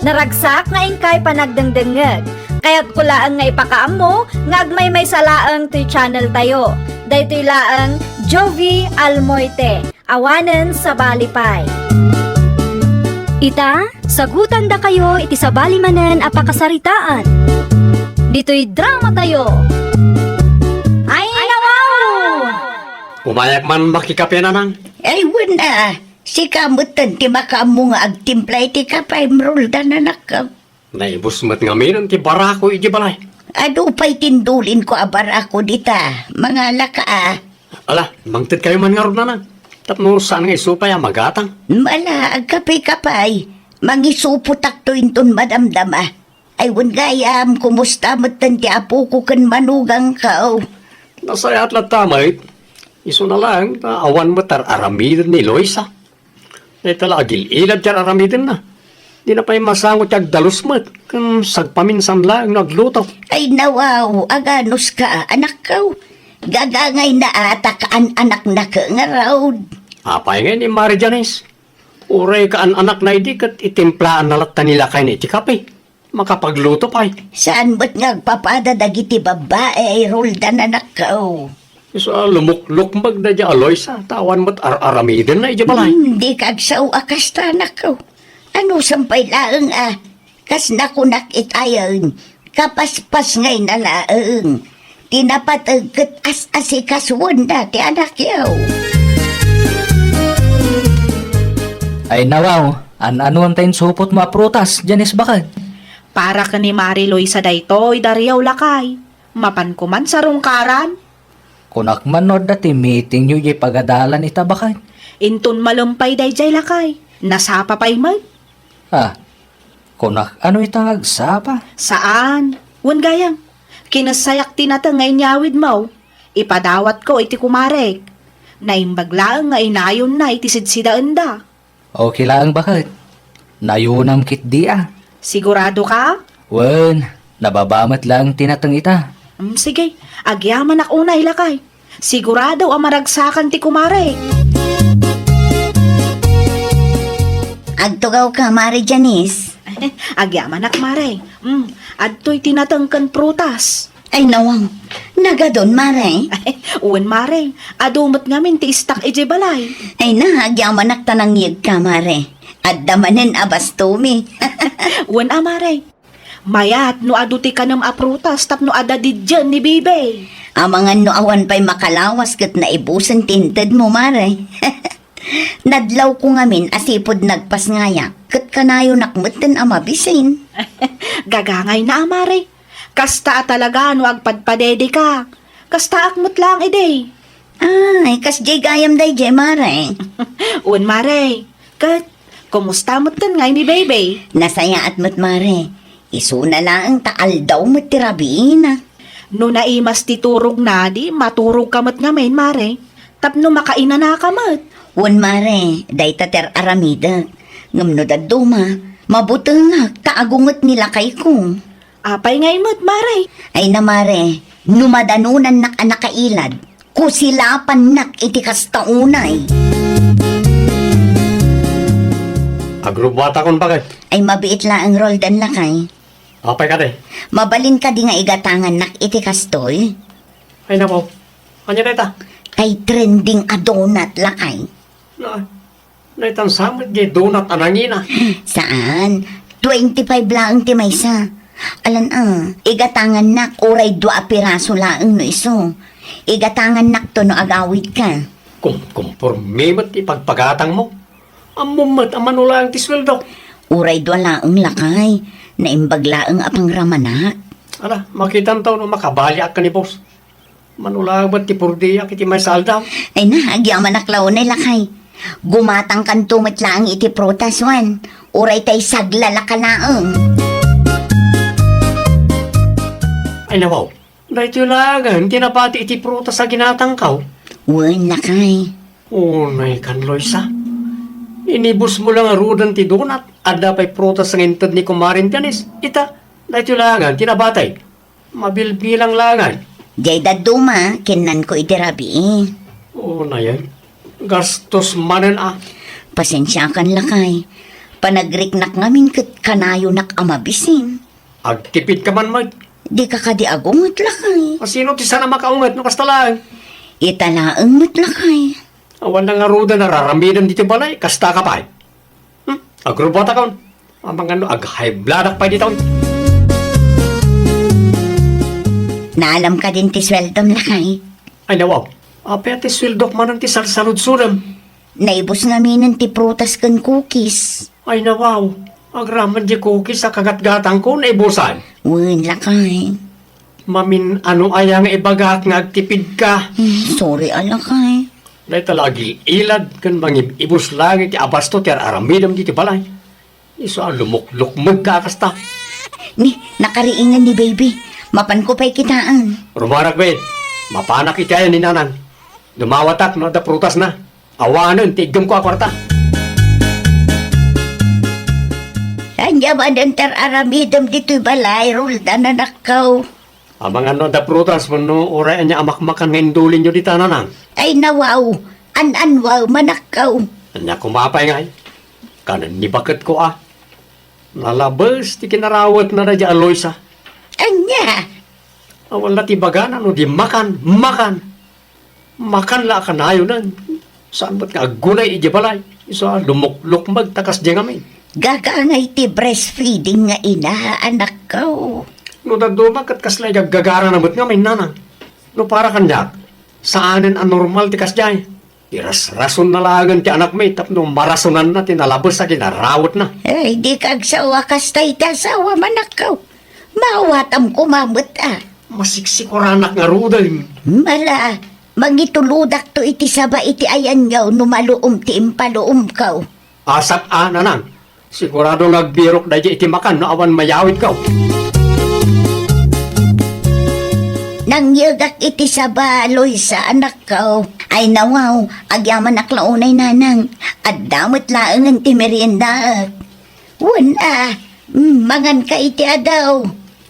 Naragsak nga ingkay panagdengdengeg, kaya't kulaan nga ipakaam mo, nga agmay may salaang to channel tayo. Daytoy laang Jovi Almoite, awanen sa balipay. Ita, sagutan da kayo iti sabali manen a pakasaritaan. Dito'y drama tayo. Ay wow! Umayak man makikapya na nang. Ay, wala. Si kamutan ti makamu nga agtimplay ti kapay mroldan anak ka. Naibus mat nga minon ti barako iji balay. Ano pa'y tindulin ko abar ako dita, mga laka Ala, mangtid kayo man nga ron na nang. Tapno saan nga isupay ang magatang. Mala, agkapay-kapay. Mangisuputak to inton madamdama. Ay, wan gayam, kumusta matan ti apo ko kan manugang kao. Nasayat lang tamay. Iso na lang, awan mo tar aramidin ni Loisa. Ay tala agil ilad tar aramidin na. Di na pa'y masangot yung dalus mo. Kung sagpaminsan lang nagluto. Ay, nawaw, aganos ka, anak kao. Gagangay na atak an anak na ka nga raw. Apay nga ni Mari Janice. Uray ka an anak na idikat itimplaan na lata nila kayo ni Itikapi. Makapagluto pa'y. Saan ba't nga papada dagiti babae ay roldan anak kao? Iso lumuk-lukmag na dya Aloysa. Tawan mo't aramidin na ija balay. Hindi kagsaw akas ta anak kao. Ano sampay laeng kas nakunak itayon. Kapaspas ngay na laeng. Tinapatagkat as-asikaswan na ti anak yaw. Ay nawaw, ano ang tayong supot mo aprutas, Janice bakad? Para ka ni Mariloy sa daytoy, Daryaw lakay. Mapan ko man sa rungkaran. Kunak manod dati meeting nyo yung pagadalan ita bakad. Intun malumpay dayjay lakay. Nasapa pa'y man. Kunak ano itang agsapa? Saan? Wan gayang. Kinasayak tinatang ngay nyawid mo. Ipadawat ko iti kumarek. Naimbaglaang nga inayon na iti sidsidaan da. Okay lang bakad. Nayunam kit di Sigurado ka? Wen, nababamat lang tinatang ita. Sige, agyaman ak unay lakay. Sigurado ang maragsakan ti kumarek. Agtugaw ka, Mari Janice. Agyaman ak mare. Adto'y tinatangkan prutas. Ay nawang, nagadon, Mare. Uwan mare, adumot ngamin ti istak ije balay. Ay nahagyaman ak tanangyag ka, Mare. At damanin abastumi. Uwan amare. Mayat no adu ti kanam a prutas tapno adadid dyan ni Bibe. Amangan no awan pa'y makalawas kat naibusan tinted mo, Mare. Nadlaw ko ngamin asipod nagpas ngaya. Kat kanayo nakmutin amabisin. Gagangay na amare. Kasta talaga no agpadpadede ka. Kasta akmot lang ide. Ay, kas jay gayam day jay, Mare. Uwan mare. Kat, kumusta mo't tan ngay ni Bebe? Nasaya at mo't, Mare. Iso na lang ang taal daw mo't tirabiin. No naimas ti turog na di, maturog kamot ngamin mare. Tapno makaina na kamot. Wan, Mare, day tater aramida. Ngamno daduma, mabutang taagungot nila kay ko. Apay ngay mo't mare. Ay na, Mare, numadanunan nak anakailad. Kusilapan nak iti kastaunay. Agrubata kon bakit? Ay mabiit la ang roldan lakay. Apay ka de. Mabalin ka di nga igatangan nak iti kastoy. Ay napo. Kanya na ita. Kay trending a donut lakay. Na itang samit di donut anangina. Saan? 25 lang ti maysa. Alan igatangan nak uray 2 piraso laang no iso. Igatangan nak to no agawid ka. Kung kumpurmimat ipagpagatang mo. Amumat ang manulang ti sweldo. Uray 2 laang lakay. Naimbag laang apang ramanak. Ala, makitan tao no makabalyak ka ni boss. Manulang ba't ti purdiyak iti may saldaw? Ay na, agyaman naklaw na lakay. Gumatang kan tumit lang iti protas wan. Uray tay sagla lakalaang. Ay nawaw, dahil lagan, tinapati iti prutas sa ginatangkaw. Wan lakay. Unay kan, Loisa. Inibus mo lang arudan ti donat, at dapay prutas ang intad ni Kumarin Tianis. Ita, dahil lagan, tinabatay. Mabilbilang lagan. Jay daduma, kinan ko itirabi eh. Unay yan. Gastos manan Pasensya kan lakay. Panagriknak ngamin kat kanayo nak amabisin. Agtipid ka man, Mag. Di ka kadi agungot lakay. Sino ti sana makaungat no kastalaan? Italaang mo't lakay. Awan na nga ruda na raramidan dito balay, kasta ka pa. Agrobota ka. Amang ano, ag-high blood pa dito. Naalam ka din ti sweldom lakay. Ay nawaw, apete swildok man ang ti salsalud suram. Naibos ngamin ti prutas kan cookies. Ay nawaw, agraman di cookies sa kagatgatang ko na ibusan. Wan lakay. Mamin ano ayang ibagak nga agtipid ka. Sorry alakay. Dahil talagi ilad kan mangib ibus lang iti abasto ti aramidam dito balay. Iso ang lumuk-luk magkakasta. Ni, nakariingan ni baby. Mapan ko pa'y kitaan. Rumarak ben, mapanak iti ayan ni nanan. Dumawatak no da prutas na. Awanan, tigam ko akwarta. Anya ba dantar aramidam dito'y balay, Roldan na nakaw. Amang ano da prutas mo no, oray anya amakmakan nga indulin nyo di tananan. Ay nawaw, an-anwaw, manakaw. Anya kumapay nga ay. Kanan ni bakit ko Nalabas, ti kinarawat na radya Aloysa. Anya, Awal na ti bagan, ano di makan. Makan la kanayo nan. Saan ba't nga agunay iji balay? Iso lumuk-luk magtakas di ngamin. gagangay ti breastfeeding nga ina, anak ko. No daduma kat kaslay gaggagara na ba't ngamin nanang. No para kanyak, saanin ang normal ti kasjay. Iras-rason na lagan ti anak may tapno marasonan na tinalabas sa kinarawat na. Ay, di kagsawa kastay tasawa, manakaw. Mawatam kumamot Masiksikoranak nga ruday. Mala, mangituludak to iti saba iti ayan yaw, numaluom ti impaluom kaw. Asap nanang. Sigurado nagbirok na iti makan no awan mayawid ka. Nangyagak iti saba, Loisa, anak ko. Ay nawaw, agyaman aklaunay nanang. At damot laangan ti merienda. Wala, mangan ka iti adaw.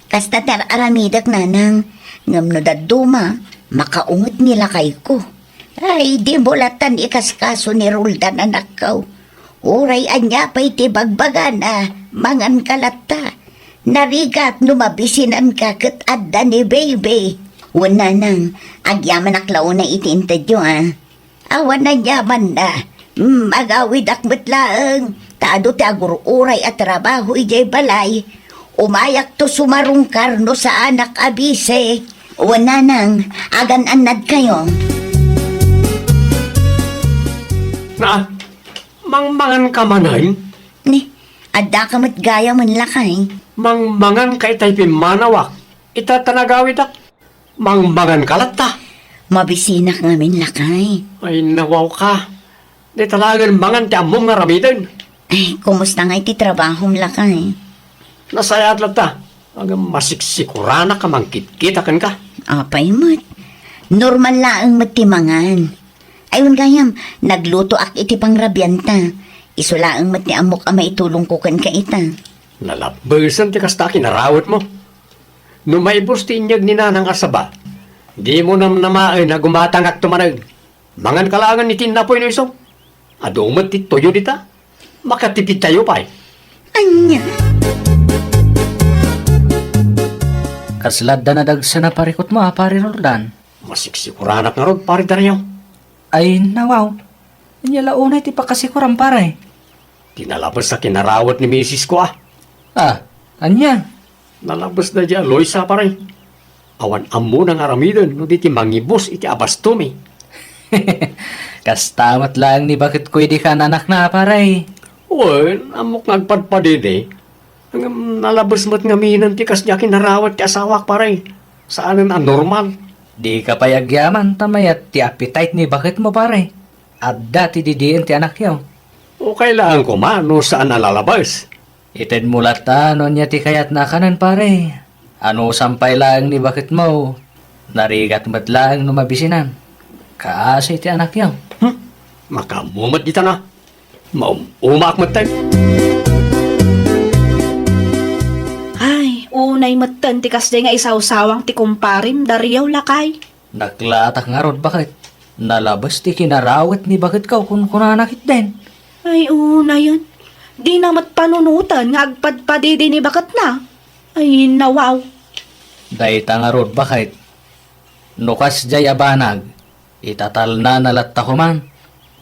Kasta tar aramidak nanang. Ngam no daduma, makaungot nila kay ko. Ay, di bulatan ikaskaso ni Roldan, anak ko. Uray anya pa iti bagbagan mangan kalata. Narigat numabisinan ka kat adda ni baby. Una nang, agyaman aklaw na itintadyo Awan na yaman na. Agawid akmat laang. Tado ti agururay at trabaho ijay balay. Umayak to sumarungkar no sa anak abise. Una nang, agan-anad kayo. Na, mangmangan ka manay. Ni, adda ka mat gaya man lakay. Mangmangan ka itay pimanawak. Itatanagawid ak. Mangmangan ka lata. Mabisinak ngamin lakay. Ay nawaw ka. Di talagang mangan ti among nga ramidan. Ay, kumusta nga iti trabaho lakay? Nasayat lata. Agam masiksikuranak ka mangkit-kitakan ka. Apay mat. Normal laang matimangan. Ayun gayam, nagluto ak iti pangrabyanta. Iso laang mat ni amok maitulong ko kan ka ita. Nalabasan ti kasta kinarawat mo. No maibos ti inyag ni nanang asaba, di mo namaay na gumatangak tumanag. Mangan kalangan ni tinapoy no iso. Adumat ti toyo dita. Makatipid tayo pa Anya. Kaslad na dagsa na parikot mo, pare Roldan. Masiksikuраnak nga rod, pare Daryo. Ay, nawaw. Inyalaunay ti pakasikuran, pare. Tinalabas sa kinarawat ni misis ko Anya? Nalabas na dyan, Loisa pare. Awan amo ng aramidan, no di ti mangibos iti abastumi. Kastamat lang ni bakit ko di ka anak na, pare. Uy, amok nagpadpadede. Ang nalabas mo't ngaminan ti kasya kinarawat ti asawak pare. Saanan ang normal. Di ka payagyaman, tamayat ti appetite ni bakit mo, pare. At dati didiin ti anak yaw. O kailangan ko mano saan nalalabas. Itin mulata no niya ti kayat na kanan, pare. Ano sampay lang ni bakit mo? Narigat mat lang no mabisinan. Kaasay ti anak yaw. Makamumat dita na. Umak mo tayo. Ay, unay matan ti kasday nga isaw-sawang ti kumparim dariyaw lakay. Naglatak nga rod bakit? Nalabas ti kinarawat ni bakit ka kung kunanakit din. Ay, una yun. Di na matpanunutan nga agpadpadidi ni bakat na. Ay, nawaw. Dahita nga rod bakit? Nukas jay abanag, itatal na nalatta ko man.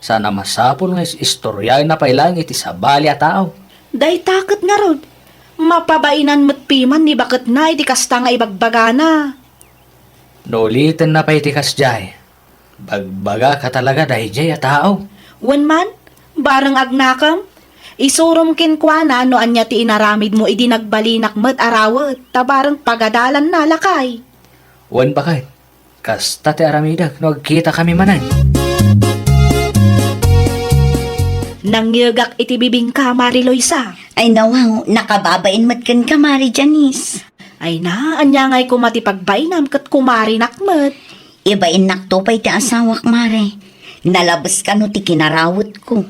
Sana masapol nga istorya na pailang iti sabali a tao. Day takot nga rod. Mapabainan matpiman ni bakat na iti kasta nga ibagbagana. Nulitin na pa iti kasjay. Bagbaga ka talaga dahi jay a tao. Wan man, barang agnakam. Isurom kinkwana no anya ti inaramid mo idi nagbalinak mat arawat. Tabarang pagadalan na lakay. Wan bakit? Kasta ti aramidag, nagkita kami manay. Nangyagak iti bibing ka, Mariloysa. Ay nawaw, nakababain mat kan ka, Mari Janice. Ay na, anya nga'y kumatipagbainam kat kumari nakmat. Ibain naktupay ti asawak, Mare. Nalabas ka no ti kinarawat ko.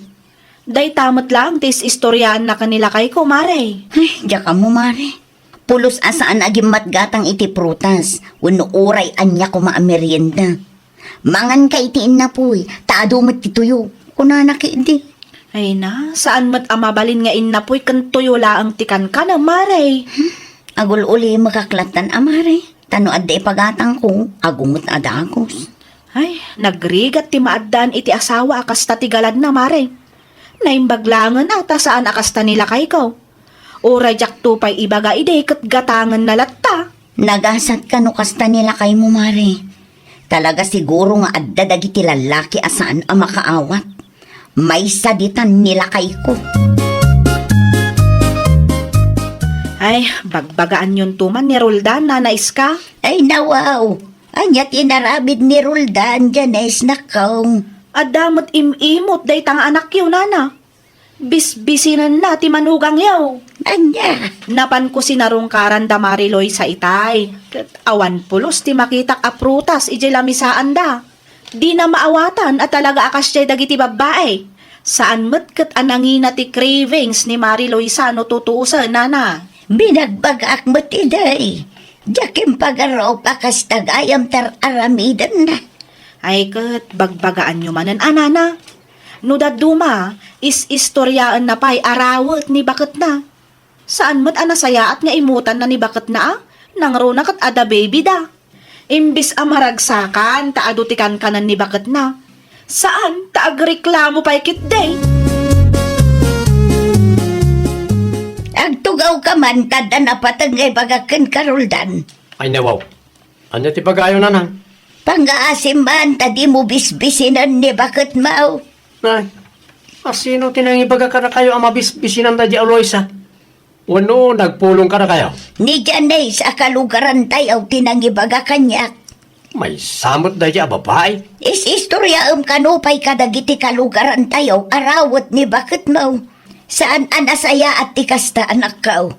Day tamat lang, tis istoryaan na kanila kay kumare. Ay, diya ka mo, Mare. Pulos asaan agim matgatang iti prutas. Wano oray anya ko maamerienda. Mangan ka itiin na puy. Taado mat ti tuyo. Kunanaki di. Ay na, saan mat amabalin nga inapoy kan tuyo laang tikan ka na, Mare? Agul uli makaklatan, Amare. Tano adda ipagatang ko. Agungot adagos. Ay, nagrigat ti maaddan iti asawa akas tatigalad na, Mare. Naimbaglangan ata saan akas ta nila kay ko. Oray jak tupay ibaga ide kat gatangan na latta. Nagasat ka no kasta nila kay mo, Mare. Talaga siguro nga adda dagiti lalaki asaan ang makaawat. May saditan nila kay ko. Ay, bagbagaan yun tuman ni Roldan na nais ka. Ay nawaw. Anya tinarabid ni Roldan Janes nakaw. Adamot imimot day tang anak yun, nana. Bisbisinan na ti manugang yaw. Anya. Napan ko sinarong karanda Mariloy sa itay. Ket awan pulos ti makitak a prutas ije lamisaan da. Di na maawatan at talaga akas jay dagiti babae. Saan met ket anangina ti cravings ni Mariloy sa no tutuusan, nana. Binagbagak mo tiday. Diyakim pagaraw pakas tagayam tar aramidan na. Ay ket bagbagaan nyo manan, anana. No daduma, istoryaan na pa'y arawat ni bakit na. Saan mat anasaya at nga imutan na ni bakit na nang runa kat ada baby da. Imbis amaragsakan, taadutikan kanan ni bakit na. Saan taagreklamo pa'y kit day? Agtugaw ka man, tada na patangay bagakan karuldan. Ay nawaw. Ano ti pag-ayo na nang? Pangaasim man, tadi mo bisbisinan ni bakit mau. Ay, sino tinangibaga ka na kayo ang mabisbisinan na di Aloysa? Wano, nagpulong ka na kayo? Ni Janay sa kalugaran tayo tinangibaga kanyak. May samot na di babae. Istorya kanupay kadagiti kalugaran tayo arawat ni bakit mau. Saan anasaya at tikasta anak kao.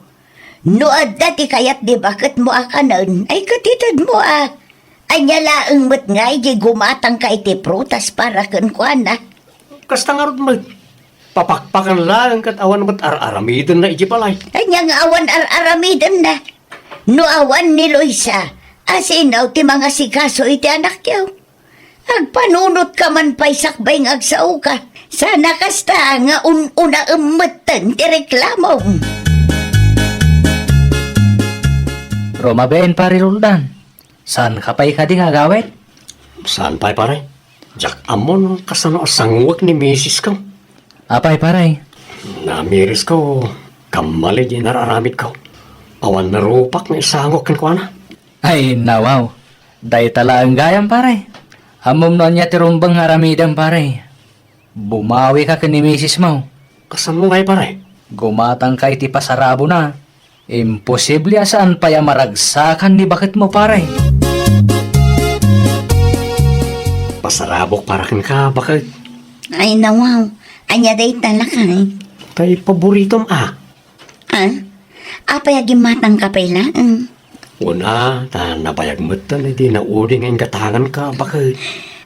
No adda ti kayat di bakit mo akanon ay katitad mo Anya laeng mat ngay di gumatang ka iti prutas para kuana. Kasta nga rin papakpakan lang kat awan mat aramidan na iji palay. Anya nga awan aramidan na. No awan ni Loisa, asinaw ti mga sikaso iti anak yaw. Agpanunot ka man pa'y sakbay ng agsaw ka. Sana kasta nga una umatan ti reklamo. Roma ben pari Roldan. Saan ka pa'y ka di nga gawet? Saan pa'y pare? Jack amon kasano asangwak ni misis ko. Apay paray. Namiris ko, kamali di nararamit ko. Awan na rupak na isangok kan ko na. Ay nawaw. Day tala ang gayam paray. Hamom no niya tirumbang haramidan paray. Bumawi ka kani misis mo. Kasan mo ngay pare? Gumatang ka iti pasarabo na. Imposible asaan pa maragsakan ni bakit mo paray. Pasarabok para kan ka, bakit? Ay nawaw, anya day talakay. Tay paboritom Apay agim matang kapay lang. Una, nabayag mo di na uri ngayong gatangan ka, bakit?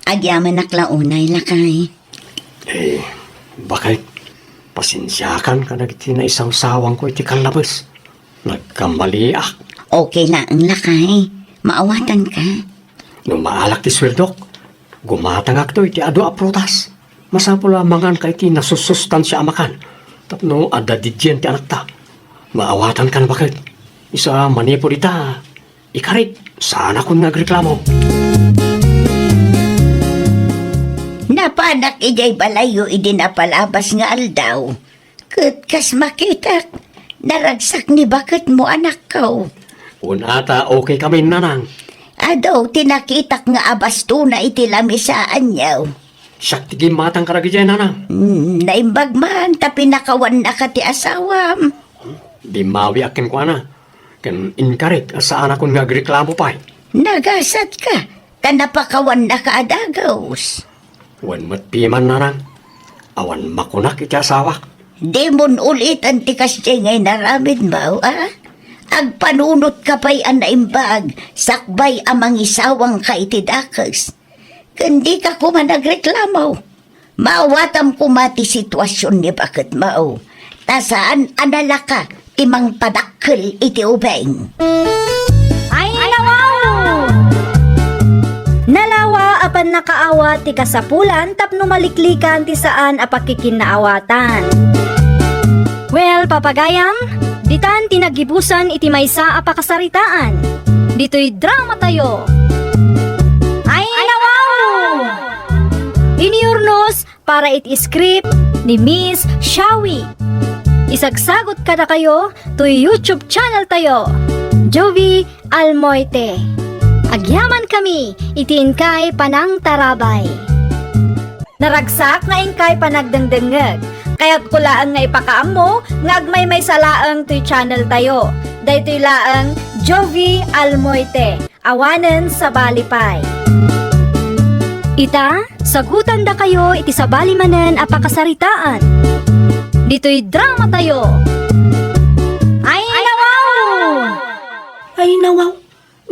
Agyaman naklaunay lakay. Eh, bakit? Pasensyakan ka na iti na isang sawang ko iti kalabas. Nagkamali ah. Okay na ang lakay. Maawatan ka. Nung maalak ti sweldok, gumatangak to iti ado a prutas. Masapula mangan ka iti nasusustansya amakan. Tapno adadidyan ti anak ta. Maawatan ka na bakit? Isa manipo dita. Ikarit, sana kung nagreklamo. Napanak ijay balayo idi napalabas nga aldaw. Kas makitak. Naragsak ni bakit mo anak ko. Unata okay kami nanang. Adaw tinakitak nga abasto na iti lamisaan niyaw. Siyak tigim matang karagijay nanang. Naimbag man tapi nakawan na ka ti asawam. Di mawi akin ko na. Kan inkarit saan akong nagreklamo pa. Nagasat ka. Kanapakawan na ka adagaws. Wan matpiman nanang. Awan makunak iti asawa. Di mon ulit ang tikas di ngay naramid mo, ah? Agpanunot ka pa'y anaimbag, sakbay amang isawang ka itidakas. Kundi ka kuma nagreklamo. Maawatam kumati sitwasyon ni bakit mao. Tasaan anala ka, timang padakkel iti ubeng. Ay, nawaw! Nalawa apan nakaawa ti kasapulan tapno maliklikan ti saan apakikinaawatan. Well, papagayam, ditan tinagibusan iti maysa apakasaritaan. Dito'y drama tayo. Ay, nawaw! Iniurnos para iti script ni Miss Shawi. Isagsagot kada kayo to YouTube channel tayo, Jovi Almoite. Agyaman kami, itiin kay panang tarabay. Naragsak nga ingkay panagdengdengeg, kaya't kulaan nga ipakaam mo, nga agmay may salaang to'y channel tayo. Daytoy laang Jovi Almoite, awanen sa balipay. Ita, sagutan da kayo iti sa balimanen apakasaritaan. Dito'y drama tayo. Ay, nawaw! Ay nawaw,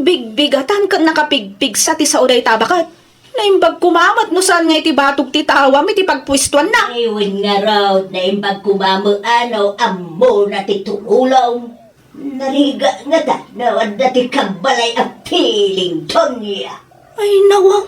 bigbigatan ka nakapigpig sa ti sa uday tabakat. Naimbag kumamat no saan nga iti batog ti tawam iti pagpwistuan na. Iwan nga raw na imbag kumamo ano amo na titulong. Nariga nga ta na wanda ti kabalay ang piling tonya. Ay nawaw,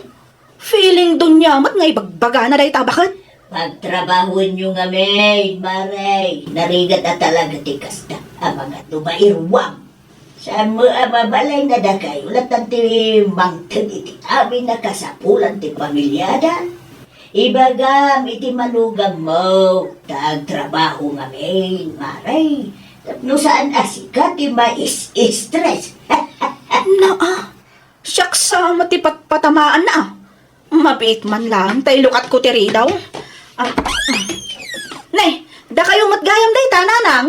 feeling dun yamat nga ibagbaga na day tabakat. Pagtrabahon nyo nga may, maray. Narigat na talaga ti kasta. Ang mga tumairwam. Saan mo mabalay na dakay? Ulat ang ti mangtag iti amin na kasapulan ti pamilyada. Ibagam iti manugang mo. Tagtrabaho nga may, maray. No saan asika ti mais-stress. Naa, siyaksa matipat patamaan na. Mabait man lang, tayo lukat ko tiri daw. Nay, da kayo matgayam day tananang.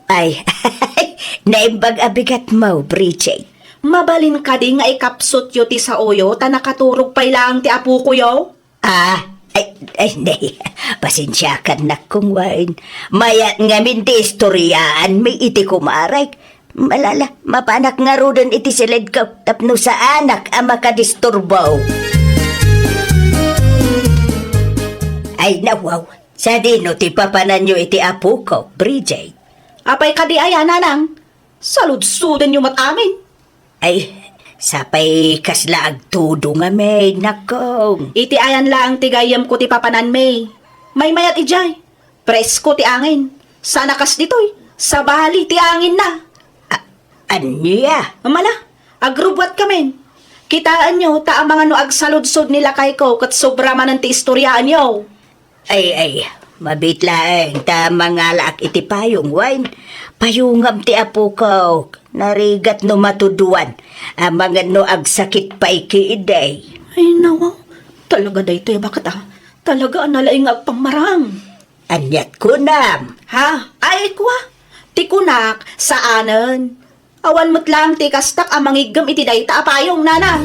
Ay, naimbag abigat mo, Bridget. Mabalin ka di nga ikapsot yo ti sa oyo, ta nakaturog pa'y lang ti apu ko yo. Nay, pasensyakan na kung wain. Mayat nga min ti istoryaan, may iti kumarek. Malala, mapanak nga rudan iti silid ko, tapno sa anak ang makadisturbaw. Ay nawaw, sa dino ti papanan nyo iti apu ko, Bridget. Apay ka di ayan, nanang. Salud-sudan yung matamin. Ay, sapay kasla agtudo nga may, nakong. Iti ayan lang ti gayam ko ti papanan may. May mayat ijay. Presko ti angin. Sana kas ditoy. Sa bali ti angin na. Anya? Amala, agrubwat kami. Kitaan nyo, ta ang mga no agsaludsod nila kay ko kat sobra man ang ti istoryaan nyo. Ay, mabitlaeng ta mga laak iti payong wine. Payungam ti apo ko. Narigat no matuduan. Ang mga no agsakit pa ikiiday. Ay nawa, talaga day to bakit Talaga nalaing agpamarang. Anyat ko nam. Ha? Ay kwa? Ti kunak, saanen? Awan mo't lang ti kastak ang mangigam iti day ta apayong nanang.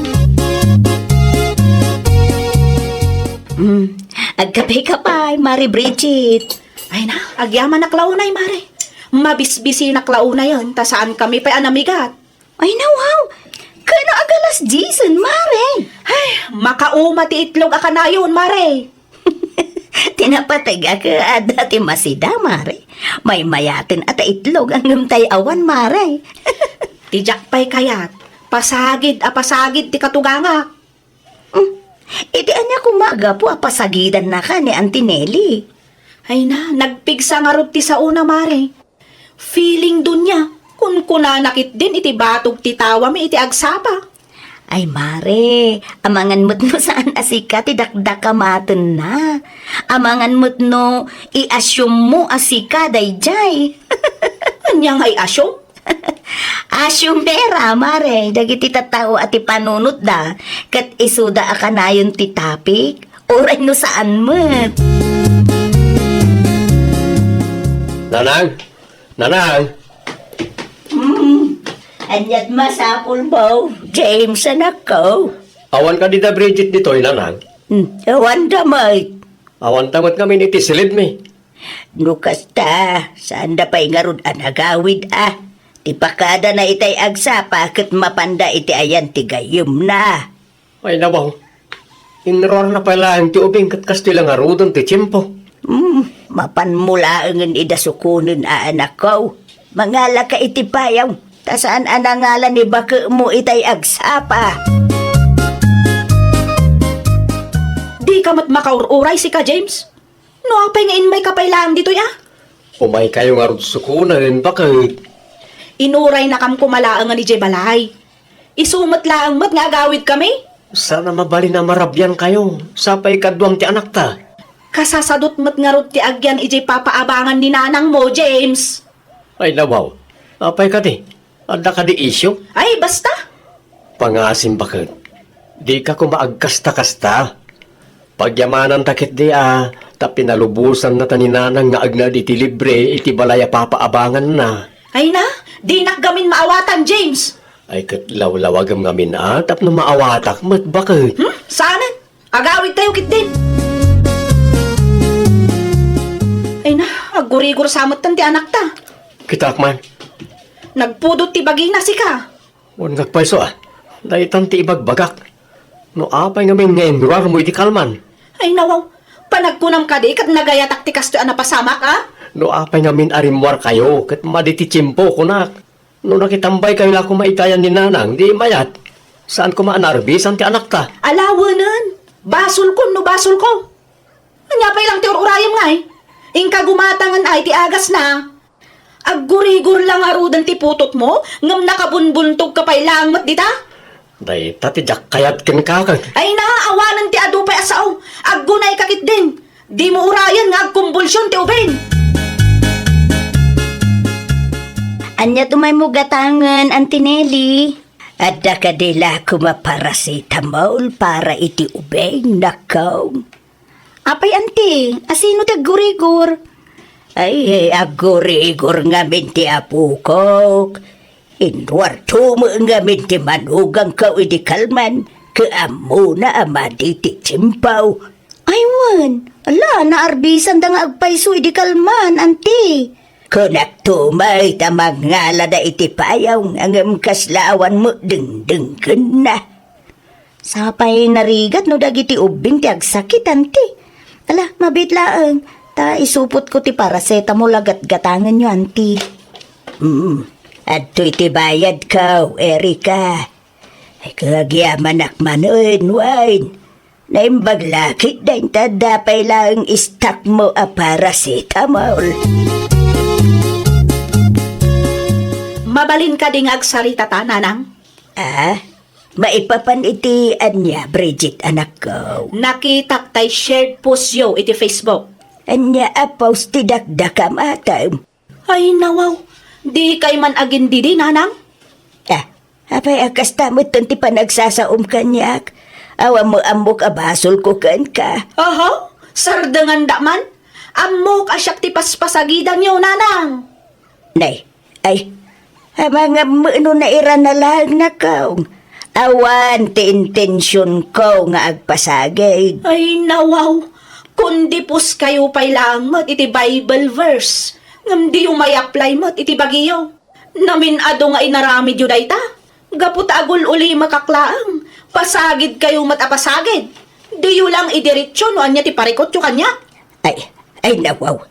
Agkapay-kapay, Mari Bridget. Ay na, agyaman na klaunay, mare. Mabisbisi na klaunay yun, ta saan kami pa anamigat. Ay, nawaw. Kano agalas Jason, mare. Ay, makauma ti itlog aka na yun, mare. Tinapatay ka dati masida, mare. May mayatin at itlog ang ngumtay awan, mare. Tijak pa'y kayat. Pasagid ti katuganga. Iti anya kumaga po apasagidan na ka ni Auntie Nelly. Ay na, nagpigsa nga rod ti sa una, mare. Feeling dun niya, kun kunanakit din iti batog ti tawa mi iti agsapa. Ay, mare, amangan mo't no saan asika ti dakdakamaten na. Amangan mo't no i-assume mo asika dayjay. Anya nga'y asyong? Assume pera, mare. Dagiti tatao at ipanunot da. Kat isuda akanayon ti topic. Oray no saan mo't. Nanang! Nanang! Anyat masapul mo, James, anak ko. Awan ka di da Bridget dito'y, nanang. Awan damay. Awan tamat kami ni tisilid mi. Nukas ta, saan da pa'y ngarod anagawid Ti pakada na itay agsapa, kat mapanda iti ayan ti gayum na. Ay nabaw. Inror na pala ang ti ubing kat kastilang arudon ti tiyempo. Mapanmula ang idasukunin anak ko. Mangala ka iti payaw, tasaan anangalan ni baka mo itay agsapa. Di ka mat makaururay si ka, James. No, apay ngayon may kapailangan dito ya. Umay kayo nga rod sukunan, bakit? Inuray na kam kumalaang ni Jebalay. Isumat lang mat nga agawid kami. Sana mabali na marabyan kayo. Sapay kadwang ti anak ta. Kasasadot mat nga rod ti agyan ijay papaabangan ni nanang mo, James. Ay nabaw. Apay ka di. Anda ka di isyo. Ay, basta. Pangasim bakit? Di ka kumaagkasta-kasta. Pagyamanan takit di ta pinalubusan na taninanang nga agna di ti libre iti balaya papaabangan na. Ay na, di nakgamin maawatan, James. Ay kat lawlawagam ngamin tap na maawatak mat bakit? Saanan? Agawid tayo kit din. Ay na, agurigur samot tan ti anak ta. Kitak man. Nagpudot ti baging na si ka. Huwag nagpaiso Daitan ti ibagbagak. No apay ngamin nga endurar mo iti kalman. Ay nawaw, panagkunam ka di kat nagayatak ti kasto anapasamak No apay ngamin arimwar kayo, kat maditi tiyempo kunak. No nakitambay kayo lako maitayan ni nanang, di mayat. Saan ko maanarbisan ti anak ta? Alawanan, basol ko no basol ko. Anyapay lang ti urayam nga Ingka gumatangan ay ti agas na. Aggurigur lang arudan ti putot mo, ngam nakabunbuntog ka pa'y langmat dita. Day tatidyak kayat ken kakag. Ay na, awanan ti adupay asaw, aggunay kakit din. Di mo urayan nga agkumbulsyon ti ubin. Anya tumay mo gatangan, Auntie Nelly. Adda ka dila kumaparacetamol para iti ubeng nakaw. Apay, Auntie, asino ti agurigur? Ay, agurigur nga minti apukok. Inwarto mo nga minti manugang ka iti kalman. Kaamo na amadi ti tsimpaw. Ay, wan. Ala, naarbisan da nga agpaiso iti kalman, Auntie. Kunak tumay tamang ngala da iti payaw ngam kaslawan mo deng-dengken na. Sapay narigat no dagiti ubing ti agsakit, Auntie. Ala, mabitlaang. Ta isupot ko ti paracetamol agat gatangan nyo, Auntie. Adto iti bayad ka, Erika. Ay kagyaman akmanon, wine. Naimbaglakit na intadapay lang istak mo a paracetamol. Mabalin ka ding agsarita ta, nanang. Maipapan iti anya, Bridget, anak ko. Nakitak tay shared post yo iti Facebook. Anya apaws ti dakdakam atam. Ay nawaw, di kay man agin didi, nanang. Apay akas tamot ti panagsasaom kanyak. Awa mo amok abasol ko kan ka. Aha, sardangan da man. Amok asyak ti paspasagidan yo, nanang. Nay, mga muno na iran na lang na kaong. Awan ti intensyon ko nga agpasagay. Ay nawaw, kundi pus kayo pa'y langot iti Bible verse. Ngam di yung may apply mo't iti bagiyo. Namin ado nga inaramid yun ay ta. Gapot agul uli makaklaang. Pasagid kayo matapasagid. Diyo lang idiretsyo no anya ti parikot yung kanya. Ay nawaw.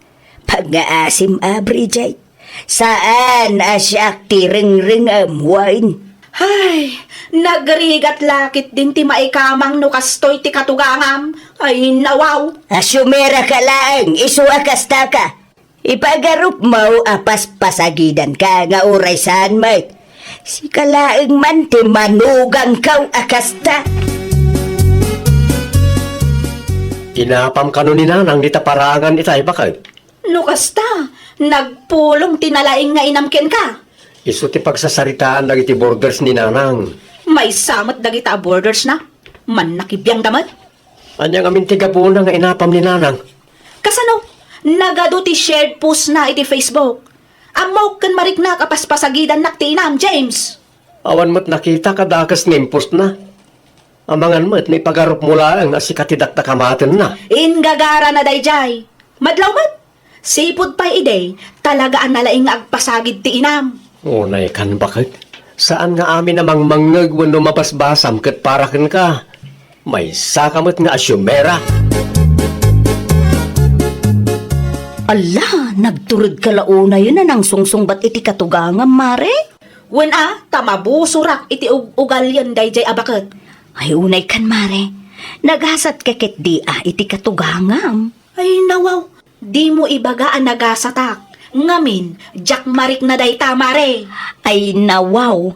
Pag-aasim Bridget. Saan asyak ti ring-ring wine? Ay, nagrigat lakit din ti maikamang no kastoy ti katugangam. Ay, nawaw. Asumera ka lang, isuakasta ka. Ipagarup mo apas pasagidan ka nga oray saan mait. Si kalaeng man ti manugang kaw akasta. Inapam ka nun ni Nanang di taparangan itay bakit? No kasta, nagpulong tinalaing nga inamken ka. Isu ti pagsasaritaan dagiti borders ni Nanang. May samat dagita borders na. Man nakibiyang damat. Anyang amin ti gapuna nga inapam ni Nanang. Kasano, nagado ti shared post na iti Facebook. Amaw kan marik na kapaspasagidan nakti inam, James. Awan mo't nakita kadakas nimpos na. Amangan mo't may pagarup mula ang asikatidak na kamaten na. Ingagara na dayjay. Madlaw mat. Sipod pa'y ide, talagaan nalaing nga agpasagid ti inam. Unay kan bakit? Saan nga amin namang mangag wano mapasbasam kat parakin ka? May sakamot nga asyumera. Ala, nagturod ka launa yun na nang sungsungbat iti katugangam, mare. Wen tamabusurak iti ugalyan dayjay abakat. Ay, unay kan, mare. Naghasat kakit di iti katugangam. Ay nawaw, di mo ibagaan nagasatak. Ngamin, Jack Marik na day tamare. Ay, nawaw.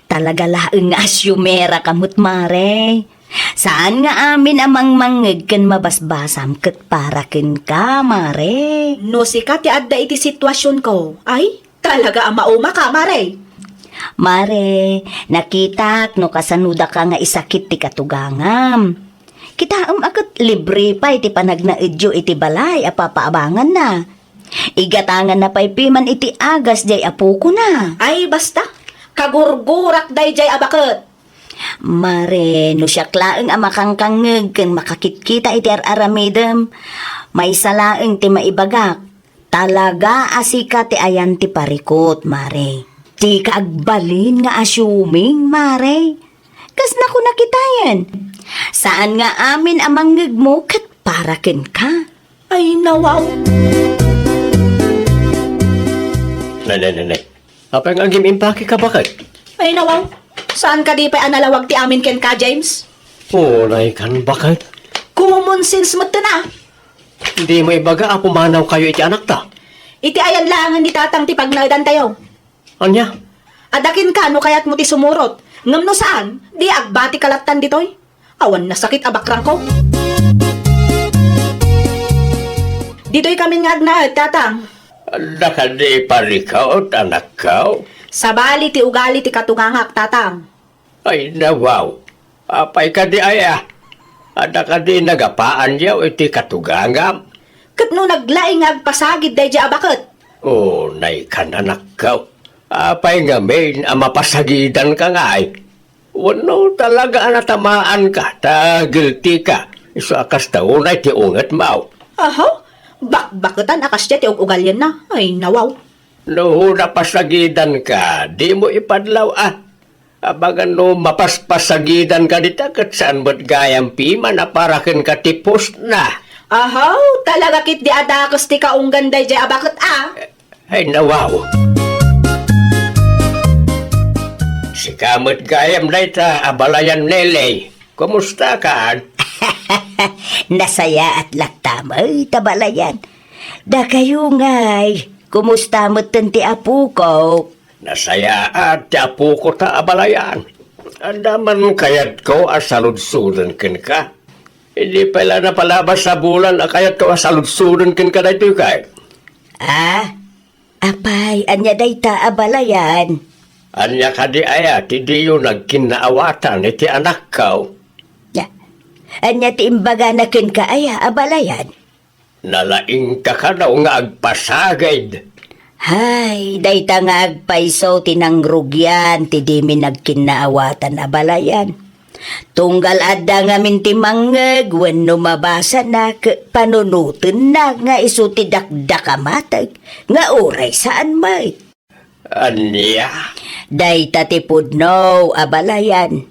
Talaga laeng asyumera kamut, mare. Saan nga amin amang mangeg kan mabasbasam ket paraken ka, mare? No sikat ti adda iti sitwasyon ko. Ay, talaga ang mauma ka, mare. Mare, nakitak no kasanuda ka nga isakit ti katugangam. Kitaam akot libre pa iti panagnaedyo iti balay apapaabangan na. Igatangan na pa'y piman iti agas jay apo ko na. Ay, basta. Kagurgurak dayjay abakat. Mare, no siya klaeng amakangkangeg ken makakitkita iti aramidem. May salaeng ti maibagak. Talaga asika ti ayan ti parikot, mare. Ti kaagbalin nga assuming, mare. Kas na ko nakitayan. Saan nga amin amanggeg mo ket paraken ka? Ay, nawaw. Nanay. Apang ang gimimpaki ka bakit? Ay, nawaw. Saan ka di pa analawag ti amin ken ka, James? Unay kan bakit? Common sense mo na. Hindi mo ibaga ako manaw kayo iti anak ta. Iti ayan langan ni tatang ti pagnagdan tayo. Anya? Adakin ka no kaya't mo ti sumurot. Ngam no saan? Di agbati kalatan ditoy. Awan na sakit abakrang ko. Ditoy kami nga agnaad, tatang. Nakadi parikaw, anak ka. Sabali ti ugali ti katungangak, tatang. Ay nawaw. Apay ka di aya. Ada ka di nagapaan yaw iti katugangam. Kat no naglaing agpasagid day di abakat. Oh, nay ka anak ka. Apay nga main mapasagidan ka nga ay. Wano talaga natamaan ka, ta guilty ka. Iso akas taunay ti ungat mau. Aho? Bakbakatan akas siya ti ugalyan na. Ay, nawaw. No, napasagidan ka, di mo ipadlaw Abagan no, mapaspasagidan ka dita kat saan mo't gayang pima na parakin ka tipos na. Aho? Talaga kit di adakas ti kaunggan day di abakat Ay, nawaw. Si kamot gayam na ita, abalayan leley. Kumusta ka? Nasaya at laktamay, tabalayan. Da kayo ngay, kumusta mo ti apo ko? Nasaya at apo ko ta abalayan. Andaman kayat ko asaludsudan kin ka. Hindi pala napalabas sa bulan kayat ko asaludsudan kin ka na ito kay. Apay, anya day ta abalayan. Anya ka di aya, ti diyo nagkinaawatan iti anak ka. Anya ti imbaga na kin ka aya abalayan. Nalaing ka ka daw nga agpasagid. Hay, day ta nga agpaiso tinangrugyan, ti di mi nagkinaawatan abalayan. Tunggal adda nga minti mangeg, wenno mabasa na panunutin na nga iso ti dakdakamatag, nga oray saan may. Anya? Day tatipod no, abalayan.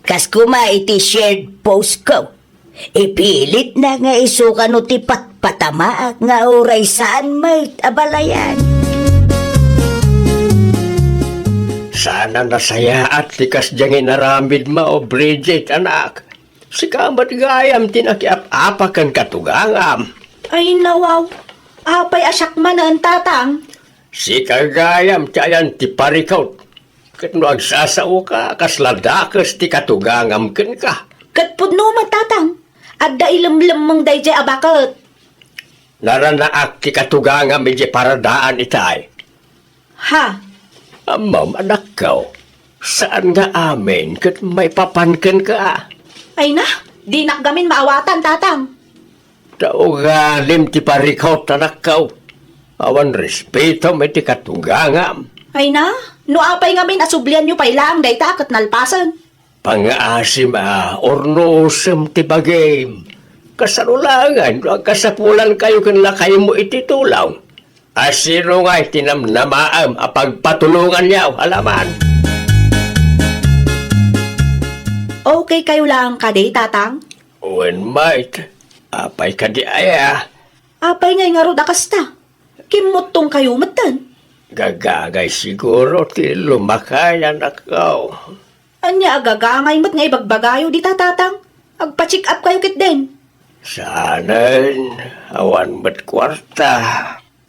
Kas kuma iti shared post ko. Ipilit na nga isuka no ti patpatamaak nga uray saan may abalayan. Sana nasaya at likas diyang inaramid mo, Bridget, anak. Si kamat gayam tinakiap-apakan katugangam. Ay nawaw, apay asyak man ang tatang. Si kagayam tiyan ti parikaw. Katno agsasao ka, kasladakas ti katugangam ken ka. Katpudno man tatang. At da ilamlam mong dayjay abakot. Naranaak ti katugangam iti paradaan itay. Ha? Amam, anak ko, saan nga amin kat may papankan ka? Ay na, di nakgamin maawatan tatang. Taugalim ti parikaw anak ko. Awan respeto may ti katugangam. Ay na, no apay ngamin asublian nyo pailang dayta kat nalpasan. Pangaasim ornosem ti bagim. Kasarulangan, ang kasapulan kayo kanla kayo mo ititulaw. Asino nga tinamnamaam apagpatulungan niya, alaman. Okay kayo lang kaday tatang. When might, apay ka di aya. Apay ngay nga rod akasta. Kimutong kayo matan. Gagagay siguro ti lumakay anak ko. Anya agagangay mat nga ibagbagayo di tatang. Agpa-check up kayo kit din. Sanan, awan ba't kwarta?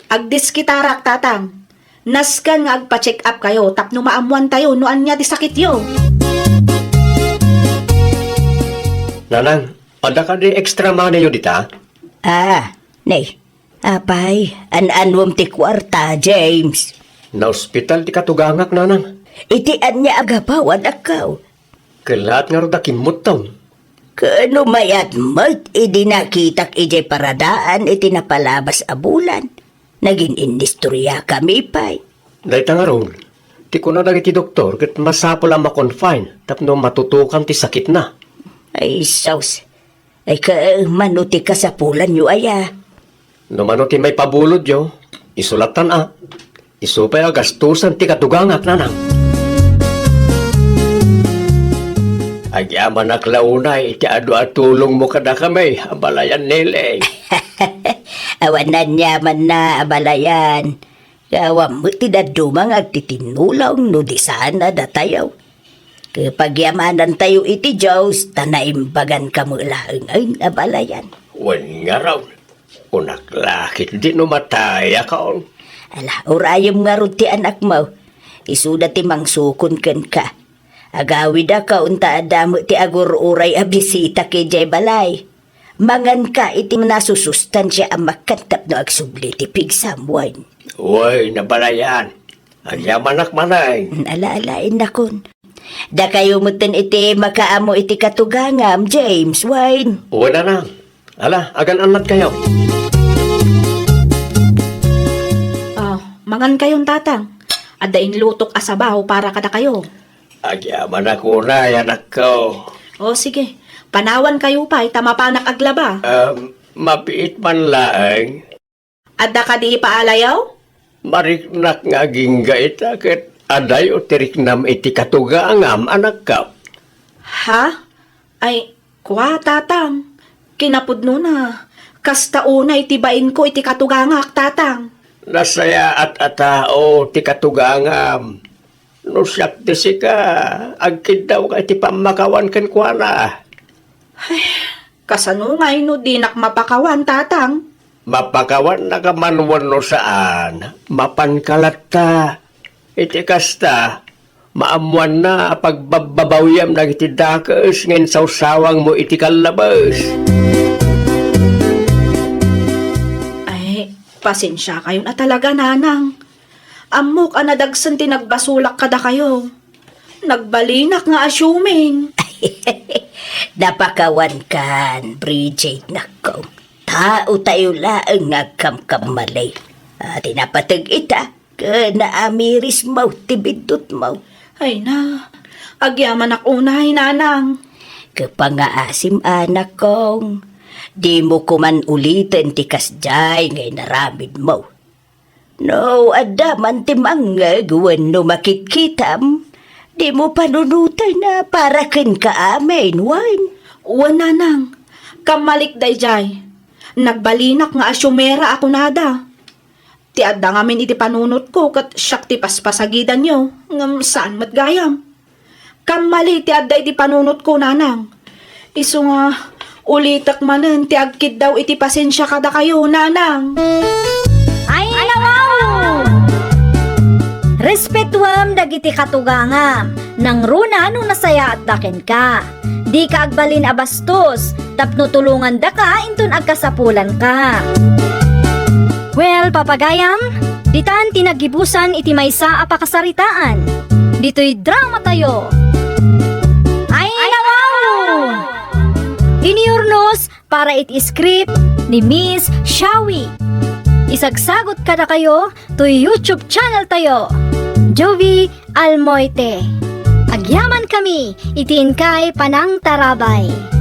Agdiskitarak tatang. Naskan nga agpa-check up kayo tapno maamuan tayo no anya di sakit yo. Nanang, ada ka di extra money yun dita? Nay, apay, an-anwam ti kwarta, James. Na ospital di katugangak, nanang. Itian niya agapawan akaw. Kalat nga roda kimot taon. Kano mayat mat, idinakitak ije paradaan, itinapalabas a bulan. Naging indistorya kami pa'y. Dahita nga ron, di ko na dagiti doktor, kat masapol ang makonfine, tapno matutukan ti sakit na. Ay, saus. Ay, manuti ka sa pulan nyo, aya. No mano ti may pabulod yo, isulatan Isupay a gastusan ti katugangak, nanang. Agyaman naklaunay, iti adu tulong mo kada kami, abalayan nile. Awanan yaman na, abalayan. Kawam mo tinadumang agtitinulaw no di sana datayaw. Kapag yamanan tayo iti Diyos, tanaimbagan ka mo laang ay abalayan. Wan nga raw, unaklakit di numatay akaon. Ala, urayom nga ron ti anak mo. Isuda ti mangsukon ken ka. Agawid ka unta adamo ti agur uray abisita kay jay balay. Mangan ka iti nasusustansya ang makantap no agsubli ti pigsamwan. Uy, nabalayan. Agyaman manay. Alaalain na kon. Da kayo mutin iti makaamo iti katugangam, James Wayne. Wala na. Ala, agan anlat kayo. Mangan kayong tatang. Adain lutok asabaw para kada kayo. Agyaman ako na, anak ko. O sige, panawan kayo pa, tamapanak aglaba. Mapiit man laang. Adda ka di ipaalayaw? Mariknak nga ginggait akit. Aday o tiriknam iti katugangam, anak ka. Ha? Ay, kwa tatang. Kinapudno na. Kasta una itibain ko iti katugangak tatang. Nasaya at atao ti katugangam. No siyak di ka, agkid daw ka iti pamakawan kan kwa na. Kasanungay no di nakmapakawan tatang. Mapakawan na kamanwan no saan, mapankalata. Iti kasta, maamuan na pagbababawyam na iti dakas ngayon sawsawang mo iti kalabas. Ay, pasensya kayo na talaga, nanang. Amok anadagsan tinagbasulak kada kayo. Nagbalinak nga assuming. Napakawan kan, Bridget, nako. Tao tayo laang nagkamkamalay. Tinapatag ita. Naamiris mo, tibidot mo. Ay na, agyaman ako unay, nanang. Kapangaasim anak kong, di mo kuman ulitin ti kasjay ngay naramid mo. No, adaman ti mangag wenno makitkitam. Di mo panunutay na para ken kaamin, wan. Wana nang, kamalik dayjay. Nagbalinak nga asyumera ako nada. Ti adda ngamin iti panunot ko kat siyak ti paspasagidan nyo. Ngam saan matgayam. Kamali ti adda iti panunot ko nanang. Isu nga, ulitak manen ti agkid daw iti pasensya kada kayo nanang. Ay nawaw! Respetuam dagiti katugangam, nang runa no nasaya at daken ka. Di ka agbalin abastos, tapno tulungan da ka, intun agkasapulan ka. Well, papagayam, ditan tinagibusan iti maysa a pakasaritaan. Dito'y drama tayo. Ay nawaw! Iniurnos para iti script ni Miss Shawi. Isagsagot ka na kayo to YouTube channel tayo, Jovi Almoite. Agyaman kami, itiin kay Panang Tarabay.